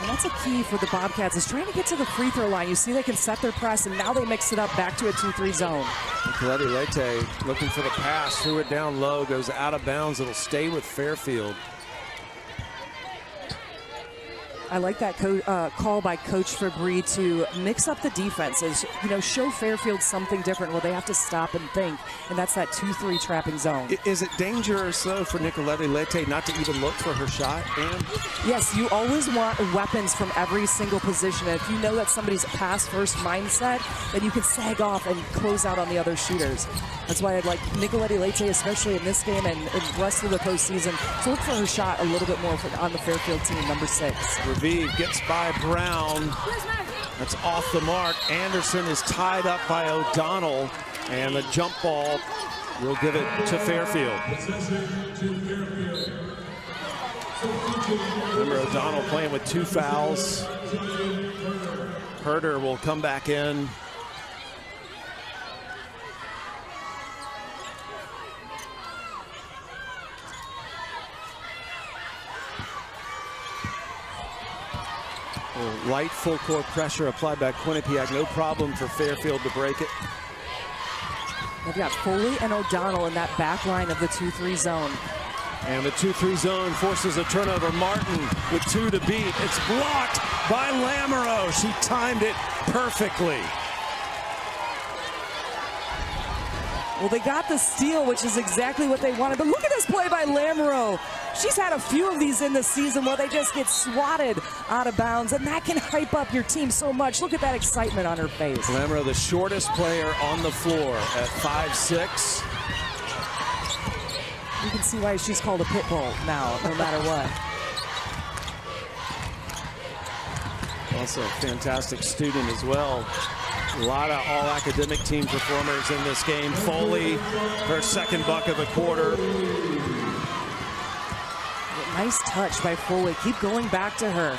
[SPEAKER 2] And that's a key for the Bobcats, is trying to get to the free throw line. You see they can set their press, and now they mix it up back to a 2-3 zone.
[SPEAKER 1] Nicolette Lette looking for the pass, threw it down low, goes out of bounds. It'll stay with Fairfield.
[SPEAKER 2] I like that call by Coach Fabry to mix up the defenses, show Fairfield something different where they have to stop and think, and that's that 2-3 trapping zone.
[SPEAKER 1] Is it dangerous, though, for Nicolette Lette not to even look for her shot, Ann?
[SPEAKER 2] Yes, you always want weapons from every single position. And if you know that somebody's pass-first mindset, then you can sag off and close out on the other shooters. That's why I'd like Nicolette Lette, especially in this game and the rest of the postseason, to look for her shot a little bit more on the Fairfield team, number 6.
[SPEAKER 1] Raviv gets by Brown. That's off the mark. Anderson is tied up by O'Donnell, and the jump ball will give it to Fairfield. Remember, O'Donnell playing with 2 fouls. Herder will come back in. Light full court pressure applied by Quinnipiac. No problem for Fairfield to break it.
[SPEAKER 2] They've got Foley and O'Donnell in that back line of the 2-3 zone.
[SPEAKER 1] And the 2-3 zone forces a turnover. Martin with 2 to beat. It's blocked by Lamoureux. She timed it perfectly.
[SPEAKER 2] Well, they got the steal, which is exactly what they wanted. But look at this play by Lamoureux. She's had a few of these in the season where they just get swatted out of bounds, and that can hype up your team so much. Look at that excitement on her face.
[SPEAKER 1] Lamoureux, the shortest player on the floor at 5'6".
[SPEAKER 2] You can see why she's called a pit bull now, no matter what.
[SPEAKER 1] Also a fantastic student as well. A lot of all-academic team performers in this game. Foley, her second buck of the quarter.
[SPEAKER 2] Nice touch by Foley. Keep going back to her.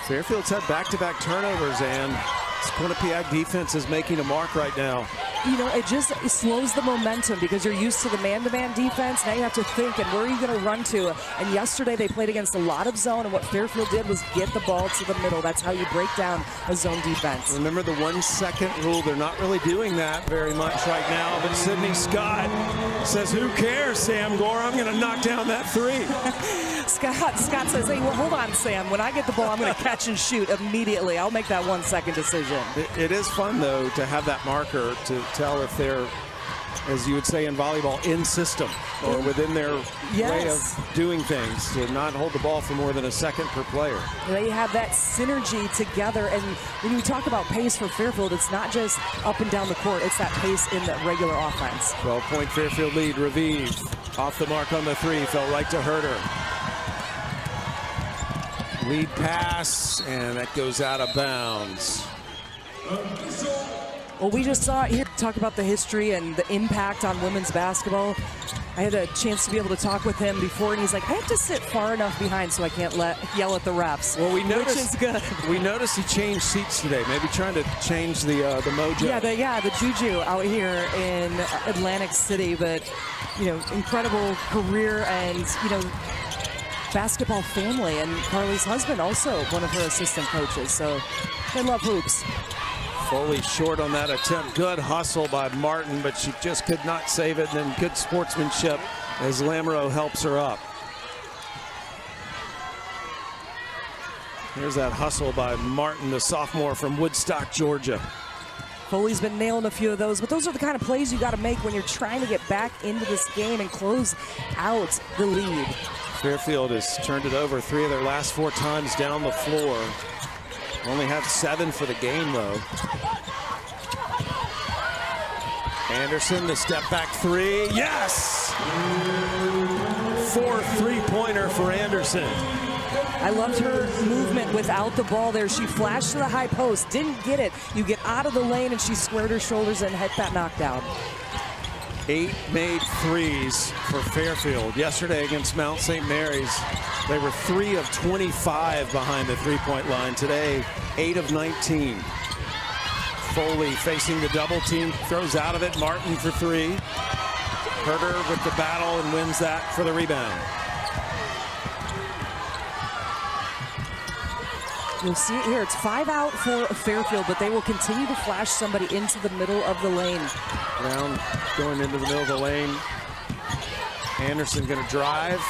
[SPEAKER 1] Fairfield's had back-to-back turnovers, and this Quinnipiac defense is making a mark right now.
[SPEAKER 2] You know, it slows the momentum because you're used to the man-to-man defense. Now you have to think, and where are you going to run to? And yesterday they played against a lot of zone, and what Fairfield did was get the ball to the middle. That's how you break down a zone defense.
[SPEAKER 1] Remember the 1-second rule. They're not really doing that very much right now, but Sydney Scott says, who cares, Sam Gore? I'm going to knock down that 3.
[SPEAKER 2] Scott says, hey, well, hold on, Sam. When I get the ball, I'm going to catch and shoot immediately. I'll make that 1-second decision.
[SPEAKER 1] It is fun, though, to have that marker to tell if they're, as you would say in volleyball, in system or within their way of doing things, to not hold the ball for more than a second per player.
[SPEAKER 2] They have that synergy together, and when you talk about pace for Fairfield, it's not just up and down the court, it's that pace in the regular offense.
[SPEAKER 1] 12-point Fairfield lead. Raviv off the mark on the 3, fell right to Herder. Lead pass, and that goes out of bounds.
[SPEAKER 2] Well, we just saw it here, talk about the history and the impact on women's basketball. I had a chance to be able to talk with him before, and he's like, I have to sit far enough behind so I can't yell at the refs, well, which is good.
[SPEAKER 1] We noticed he changed seats today, maybe trying to change the mojo.
[SPEAKER 2] Yeah, the juju out here in Atlantic City, but, you know, incredible career and, you know, basketball family, and Carly's husband also one of her assistant coaches, so they love hoops.
[SPEAKER 1] Foley short on that attempt. Good hustle by Martin, but she just could not save it. And then good sportsmanship as Lamoureux helps her up. Here's that hustle by Martin, the sophomore from Woodstock, Georgia.
[SPEAKER 2] Foley's been nailing a few of those, but those are the kind of plays you got to make when you're trying to get back into this game and close out the lead.
[SPEAKER 1] Fairfield has turned it over 3 of their last 4 times down the floor. Only have 7 for the game, though. Anderson, the step back 3. Yes! 4 3-pointer for Anderson.
[SPEAKER 2] I loved her movement without the ball there. She flashed to the high post, didn't get it. You get out of the lane, and she squared her shoulders and hit that knockdown.
[SPEAKER 1] 8 made threes for Fairfield. Yesterday against Mount St. Mary's, they were 3 of 25 behind the 3-point line. Today, 8 of 19. Foley facing the double team, throws out of it. Martin for 3. Herder with the battle and wins that for the rebound.
[SPEAKER 2] You'll see it here. It's 5 out for Fairfield, but they will continue to flash somebody into the middle of the lane.
[SPEAKER 1] Brown going into the middle of the lane. Anderson going to drive.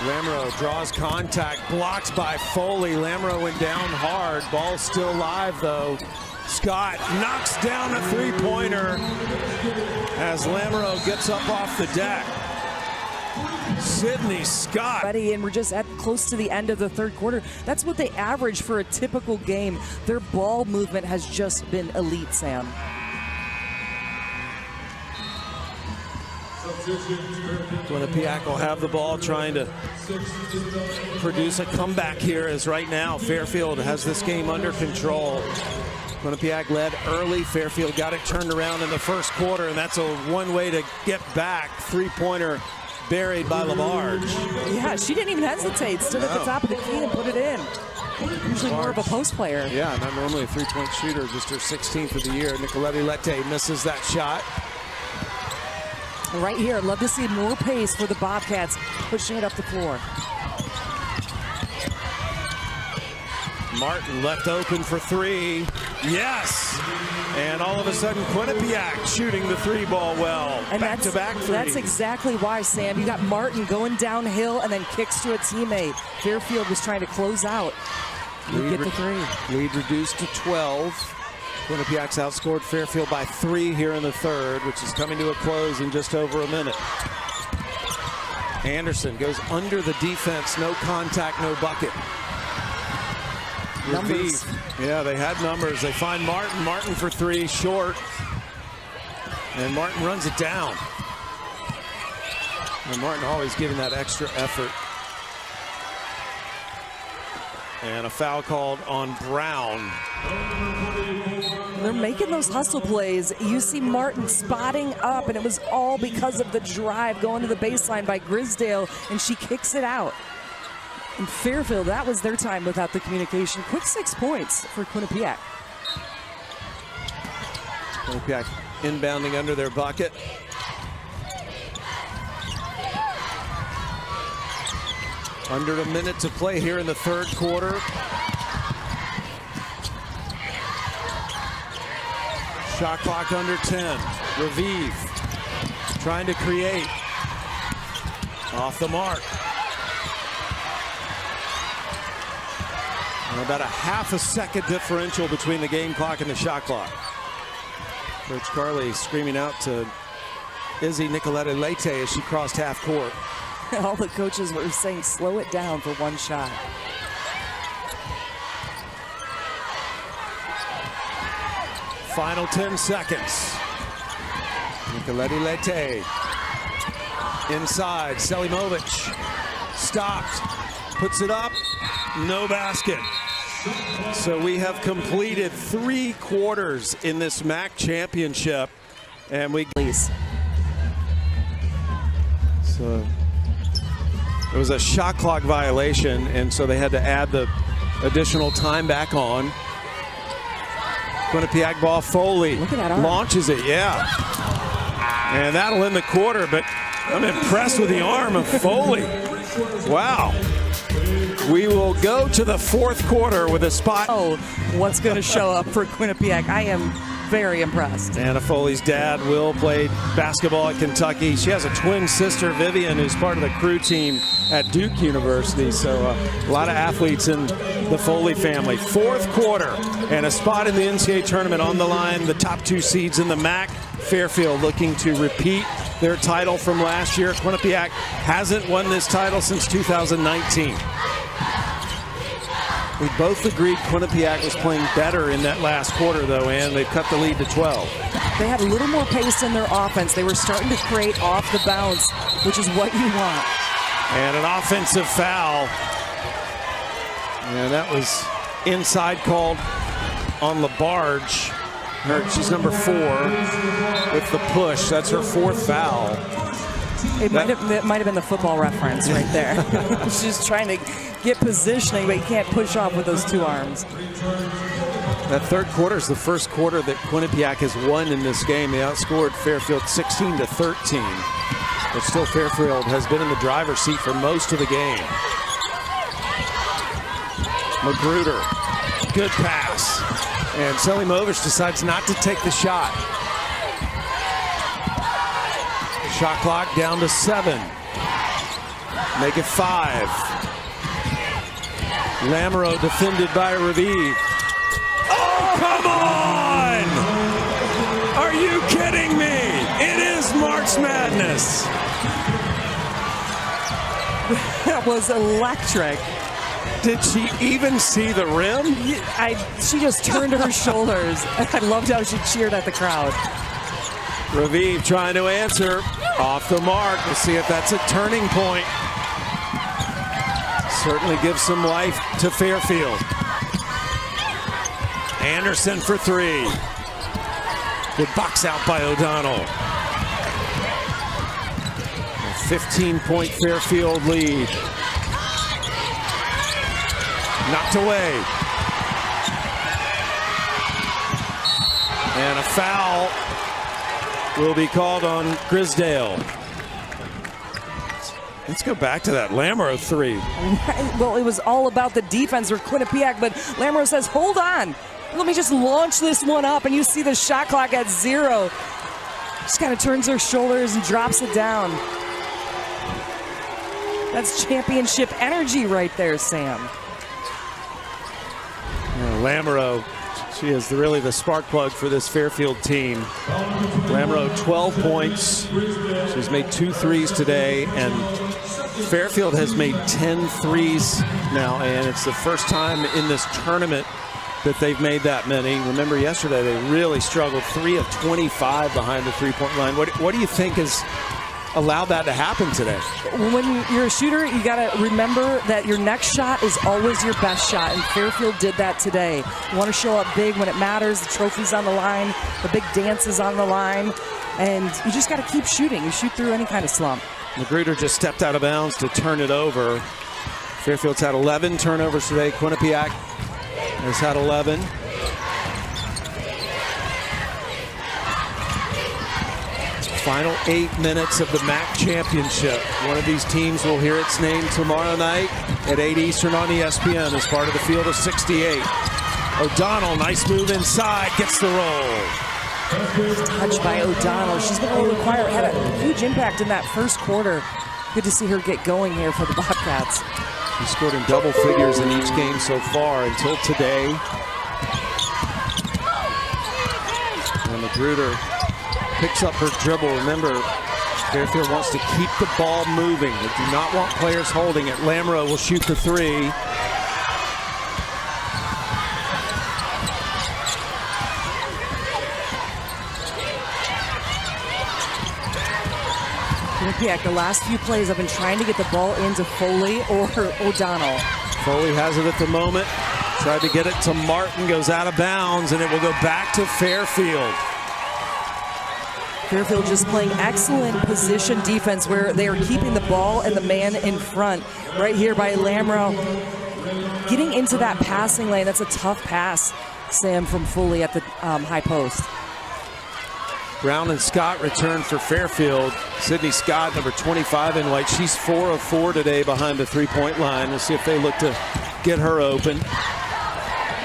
[SPEAKER 1] Lamoureux draws contact, blocked by Foley. Lamoureux went down hard. Ball still live, though. Scott knocks down a 3-pointer as Lamoureux gets up off the deck. Sydney Scott.
[SPEAKER 2] And we're just at close to the end of the third quarter. That's what they average for a typical game. Their ball movement has just been elite, Sam.
[SPEAKER 1] Quinnipiac will have the ball, trying to produce a comeback here, as right now Fairfield has this game under control. Quinnipiac led early. Fairfield got it turned around in the first quarter, and that's a one way to get back. Three-pointer buried by LaBarge.
[SPEAKER 2] Yeah, she didn't even hesitate. Stood at the top of the key and put it in. Usually more of a post player.
[SPEAKER 1] Yeah, not normally a three-point shooter, just her 16th of the year. Nicolette misses that shot.
[SPEAKER 2] Right here, I'd love to see more pace for the Bobcats, pushing it up the floor.
[SPEAKER 1] Martin left open for three. Yes! And all of a sudden, Quinnipiac shooting the three ball well.
[SPEAKER 2] And
[SPEAKER 1] back-to-back threes.
[SPEAKER 2] That's exactly why, Sam. You got Martin going downhill and then kicks to a teammate. Fairfield was trying to close out. Get the three.
[SPEAKER 1] Lead reduced to 12. Quinnipiac's outscored Fairfield by 3 here in the third, which is coming to a close in just over a minute. Anderson goes under the defense. No contact, no bucket.
[SPEAKER 2] Numbers.
[SPEAKER 1] Yeah, they had numbers. They find Martin. Martin for 3, short. And Martin runs it down. And Martin always giving that extra effort. And a foul called on Brown.
[SPEAKER 2] They're making those hustle plays. You see Martin spotting up, and it was all because of the drive going to the baseline by Grisdale, and she kicks it out. In Fairfield, that was their time without the communication. Quick 6 points for Quinnipiac.
[SPEAKER 1] Quinnipiac inbounding under their bucket. Under a minute to play here in the third quarter. Shot clock under 10. Raviv trying to create. Off the mark. And about a half a second differential between the game clock and the shot clock. Coach Carley screaming out to Izzy Nicolette as she crossed half court.
[SPEAKER 2] All the coaches were saying slow it down for one shot.
[SPEAKER 1] Final 10 seconds. Nicolette inside. Selimovic stopped, puts it up, no basket. So we have completed 3 quarters in this MAC championship, and we. So it was a shot clock violation, and so they had to add the additional time back on. Quinnipiac ball. Foley launches it, yeah. And that'll end the quarter, but I'm impressed with the arm of Foley. Wow. We will go to the fourth quarter with a spot.
[SPEAKER 2] Oh, what's going to show up for Quinnipiac? I am very impressed.
[SPEAKER 1] Anna Foley's dad, Will, played basketball at Kentucky. She has a twin sister, Vivian, who's part of the crew team at Duke University. So a lot of athletes in the Foley family. Fourth quarter and a spot in the NCAA tournament on the line. The top 2 seeds in the MAC. Fairfield looking to repeat their title from last year. Quinnipiac hasn't won this title since 2019. We both agreed Quinnipiac was playing better in that last quarter, though, and they've cut the lead to 12.
[SPEAKER 2] They had a little more pace in their offense. They were starting to create off the bounce, which is what you want.
[SPEAKER 1] And an offensive foul. And that was inside called on LaBarge. She's number 4 with the push. That's her 4th foul.
[SPEAKER 2] It might have been the football reference right there. She's trying to get positioning, but you can't push off with those 2 arms.
[SPEAKER 1] That third quarter is the first quarter that Quinnipiac has won in this game. They outscored Fairfield 16-13. But still, Fairfield has been in the driver's seat for most of the game. Magruder, good pass. And Selimovic decides not to take the shot. Shot clock down to 7. Make it 5. Lamoureux defended by Raviv. Oh, come on! Are you kidding me? It is March Madness.
[SPEAKER 2] That was electric.
[SPEAKER 1] Did she even see the rim?
[SPEAKER 2] She just turned her shoulders. I loved how she cheered at the crowd.
[SPEAKER 1] Raviv trying to answer. Off the mark. We'll see if that's a turning point. Certainly gives some life to Fairfield. Anderson for three. Good box out by O'Donnell. A 15-point Fairfield lead. Knocked away. And a foul will be called on Grisdale. Let's go back to that Lamoureux three.
[SPEAKER 2] Well, it was all about the defense for Quinnipiac, but Lamoureux says, hold on. Let me just launch this one up, and you see the shot clock at 0. Just kind of turns her shoulders and drops it down. That's championship energy right there, Sam.
[SPEAKER 1] Lamoureux, she is really the spark plug for this Fairfield team. Lamoureux, 12 points. She's made 2 threes today, and Fairfield has made 10 threes now, and it's the first time in this tournament that they've made that many. Remember yesterday they really struggled, 3 of 25 behind the three-point line. What do you think has allowed that to happen today?
[SPEAKER 2] When you're a shooter, you got to remember that your next shot is always your best shot, and Fairfield did that today. You want to show up big when it matters. The trophy's on the line, the big dance is on the line, and you just got to keep shooting. You shoot through any kind of slump.
[SPEAKER 1] Magruder just stepped out of bounds to turn it over. Fairfield's had 11 turnovers today. Quinnipiac has had 11. Final 8 minutes of the MAC championship. One of these teams will hear its name tomorrow night at 8 Eastern on ESPN as part of the field of 68. O'Donnell, nice move inside, gets the roll.
[SPEAKER 2] Touched by O'Donnell. She's been a little quiet, had a huge impact in that first quarter. Good to see her get going here for the Bobcats.
[SPEAKER 1] She scored in double figures in each game so far until today. And Magruder picks up her dribble. Remember, Fairfield wants to keep the ball moving. They do not want players holding it. Lamoureux will shoot the three.
[SPEAKER 2] Quinnipiac, the last few plays, I've been trying to get the ball into Foley or O'Donnell.
[SPEAKER 1] Foley has it at the moment. Tried to get it to Martin, goes out of bounds, and it will go back to Fairfield.
[SPEAKER 2] Fairfield just playing excellent position defense where they are keeping the ball and the man in front. Right here by Lamoureux. Getting into that passing lane, that's a tough pass, Sam, from Foley at the high post.
[SPEAKER 1] Brown and Scott return for Fairfield. Sydney Scott, number 25 in white. She's 4 of 4 today behind the three-point line. We'll see if they look to get her open.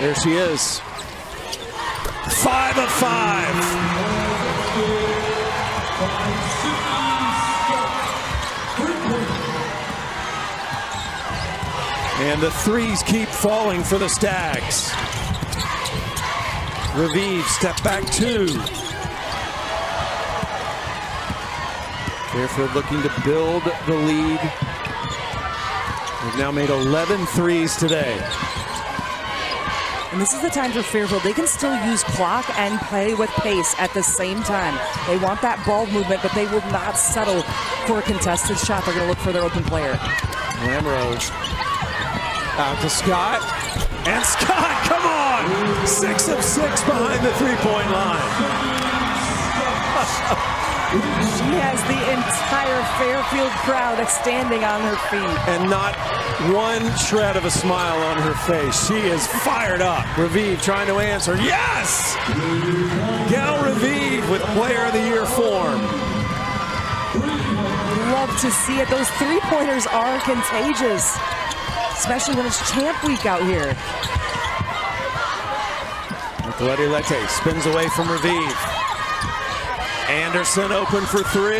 [SPEAKER 1] There she is. 5 of 5. And the threes keep falling for the Stags. Raviv, step back 2. Fairfield looking to build the lead. They've now made 11 threes today.
[SPEAKER 2] And this is the time for Fairfield. They can still use clock and play with pace at the same time. They want that ball movement, but they will not settle for a contested shot. They're going to look for their open player.
[SPEAKER 1] Lamoureux out to Scott. And Scott, come on! 6 of 6 behind the three-point line.
[SPEAKER 2] She has the entire Fairfield crowd standing on her feet.
[SPEAKER 1] And not one shred of a smile on her face. She is fired up. Raviv trying to answer. Yes! Gail Raviv with Player of the Year form.
[SPEAKER 2] Love to see it. Those three-pointers are contagious, especially when it's champ week out here.
[SPEAKER 1] Nicoletti spins away from Raviv. Anderson open for 3.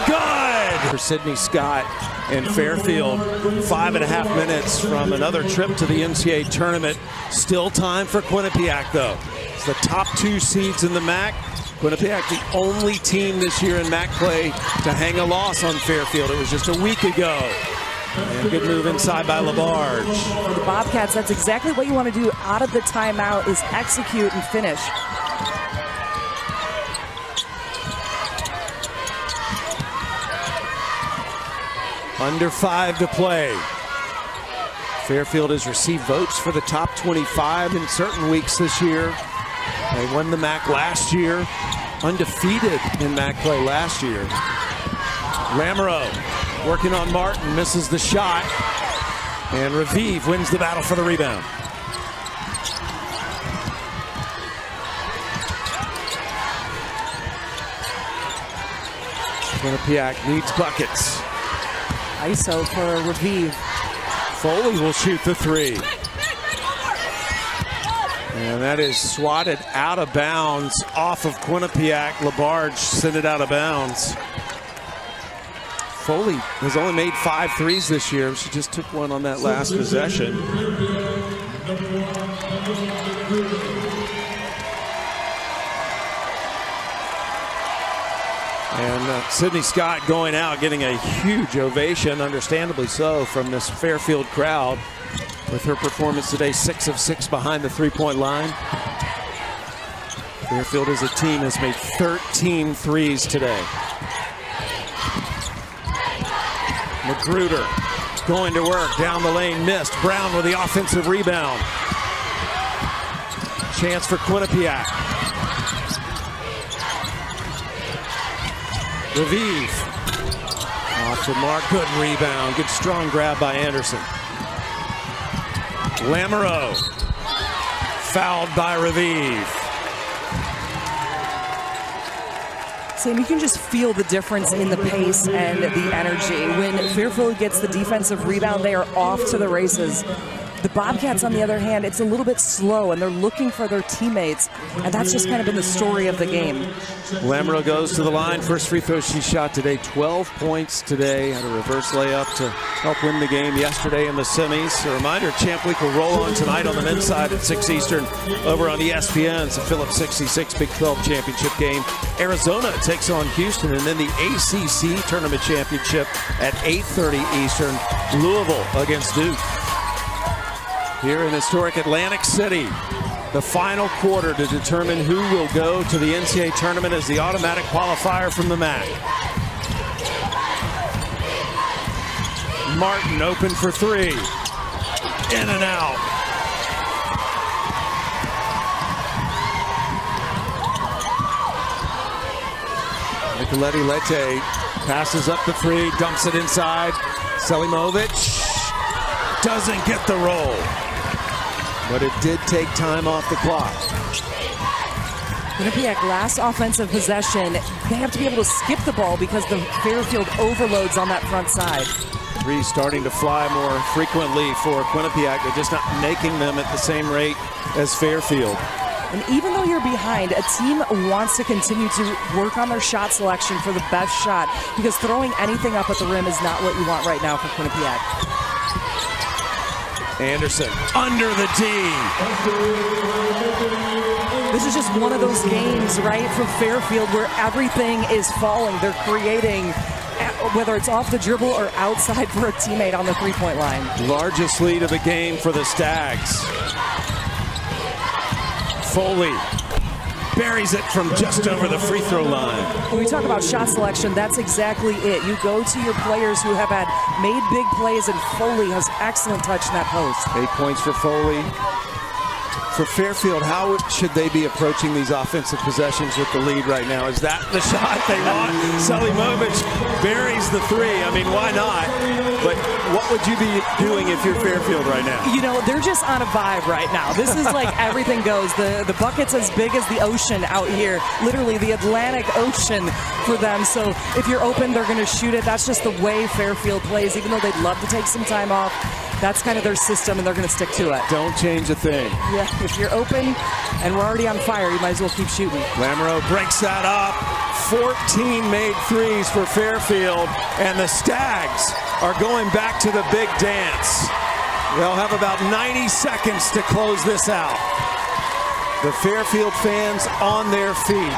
[SPEAKER 1] Good! For Sydney Scott and Fairfield. 5.5 minutes from another trip to the NCAA tournament. Still time for Quinnipiac, though. It's the top 2 seeds in the MAC. Quinnipiac, the only team this year in MAC play to hang a loss on Fairfield. It was just a week ago. And good move inside by LaBarge.
[SPEAKER 2] For the Bobcats, that's exactly what you want to do out of the timeout, is execute and finish.
[SPEAKER 1] Under 5 to play. Fairfield has received votes for the top 25 in certain weeks this year. They won the MAC last year, undefeated in MAC play last year. Lamoureux working on Martin, misses the shot, and Raviv wins the battle for the rebound. Quinnipiac needs buckets.
[SPEAKER 2] ISO for Raviv.
[SPEAKER 1] Foley will shoot the three. And that is swatted out of bounds off of Quinnipiac. Labarge sent it out of bounds. Foley has only made 5 threes this year. She just took one on that last possession. And Sydney Scott going out, getting a huge ovation, understandably so, from this Fairfield crowd with her performance today, 6 of 6 behind the three-point line. Fairfield as a team has made 13 threes today. Magruder going to work, down the lane, missed. Brown with the offensive rebound. Chance for Quinnipiac. Raviv off the mark, good rebound, good strong grab by Anderson. Lamoureux fouled by Raviv.
[SPEAKER 2] Sam, you can just feel the difference in the pace and the energy. When Fairfield gets the defensive rebound, they are off to the races. The Bobcats, on the other hand, it's a little bit slow, and they're looking for their teammates, and that's just kind of been the story of the game.
[SPEAKER 1] Lamoureux goes to the line. First free throw she shot today. 12 points today. Had a reverse layup to help win the game yesterday in the semis. A reminder, Champ Week will roll on tonight on the men's side at 6 Eastern over on ESPN. It's a Phillips 66 Big 12 championship game. Arizona takes on Houston, and then the ACC Tournament Championship at 8:30 Eastern. Louisville against Duke. Here in historic Atlantic City, the final quarter to determine who will go to the NCAA tournament as the automatic qualifier from the MAC. Martin open for 3. In and out. Nicoletti-Lete passes up the 3, dumps it inside. Selimovic doesn't get the roll, but it did take time off the clock.
[SPEAKER 2] Quinnipiac, last offensive possession, they have to be able to skip the ball because the Fairfield overloads on that front side.
[SPEAKER 1] 3 starting to fly more frequently for Quinnipiac. They're just not making them at the same rate as Fairfield.
[SPEAKER 2] And even though you're behind, a team wants to continue to work on their shot selection for the best shot, because throwing anything up at the rim is not what you want right now for Quinnipiac.
[SPEAKER 1] Anderson under the D.
[SPEAKER 2] This is just one of those games, right, for Fairfield where everything is falling. They're creating, whether it's off the dribble or outside for a teammate on the three-point line.
[SPEAKER 1] Largest lead of the game for the Stags. Foley buries it from just over the free throw line.
[SPEAKER 2] When we talk about shot selection, that's exactly it. You go to your players who have made big plays, and Foley has excellent touch in that post.
[SPEAKER 1] 8 points for Foley. For Fairfield, how should they be approaching these offensive possessions with the lead right now? Is that the shot they want? Selimovic buries the 3. I mean, why not? But what would you be doing if you're Fairfield right now?
[SPEAKER 2] You know, they're just on a vibe right now. This is like everything goes. The bucket's as big as the ocean out here, literally the Atlantic Ocean for them. So if you're open, they're going to shoot it. That's just the way Fairfield plays, even though they'd love to take some time off. That's kind of their system, and they're going to stick to it.
[SPEAKER 1] Don't change a thing.
[SPEAKER 2] Yeah, if you're open and we're already on fire, you might as well keep shooting.
[SPEAKER 1] Lamoureux breaks that up. 14 made threes for Fairfield, and the Stags are going back to the big dance. They'll have about 90 seconds to close this out. The Fairfield fans on their feet.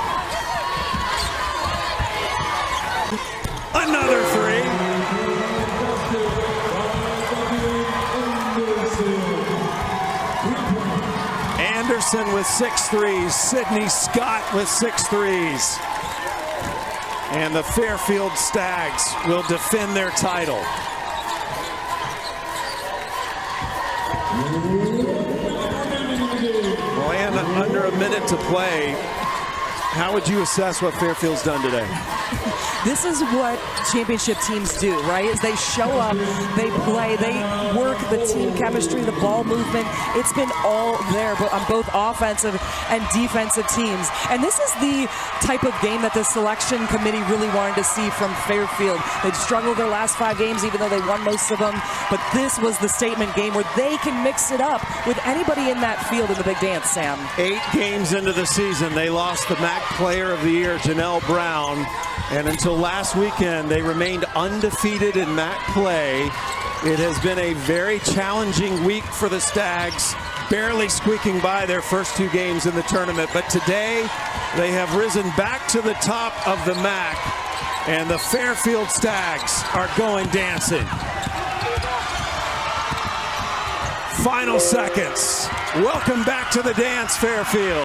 [SPEAKER 1] Another 3. Anderson with 6 threes. Sydney Scott with 6 threes. And the Fairfield Stags will defend their title. Well, and under a minute to play, how would you assess what Fairfield's done today?
[SPEAKER 2] This is what championship teams do, right? Is they show up, they play, they work the team chemistry, the ball movement. It's been all there on both offensive and defensive teams. And this is the type of game that the selection committee really wanted to see from Fairfield. They've struggled their last 5 games, even though they won most of them. But this was the statement game where they can mix it up with anybody in that field in the big dance, Sam.
[SPEAKER 1] 8 games into the season, they lost the MAC Player of the Year, Janelle Brown. And until last weekend, they remained undefeated in MAC play. It has been a very challenging week for the Stags, barely squeaking by their first 2 games in the tournament. But today, they have risen back to the top of the MAC, and the Fairfield Stags are going dancing. Final seconds. Welcome back to the dance, Fairfield.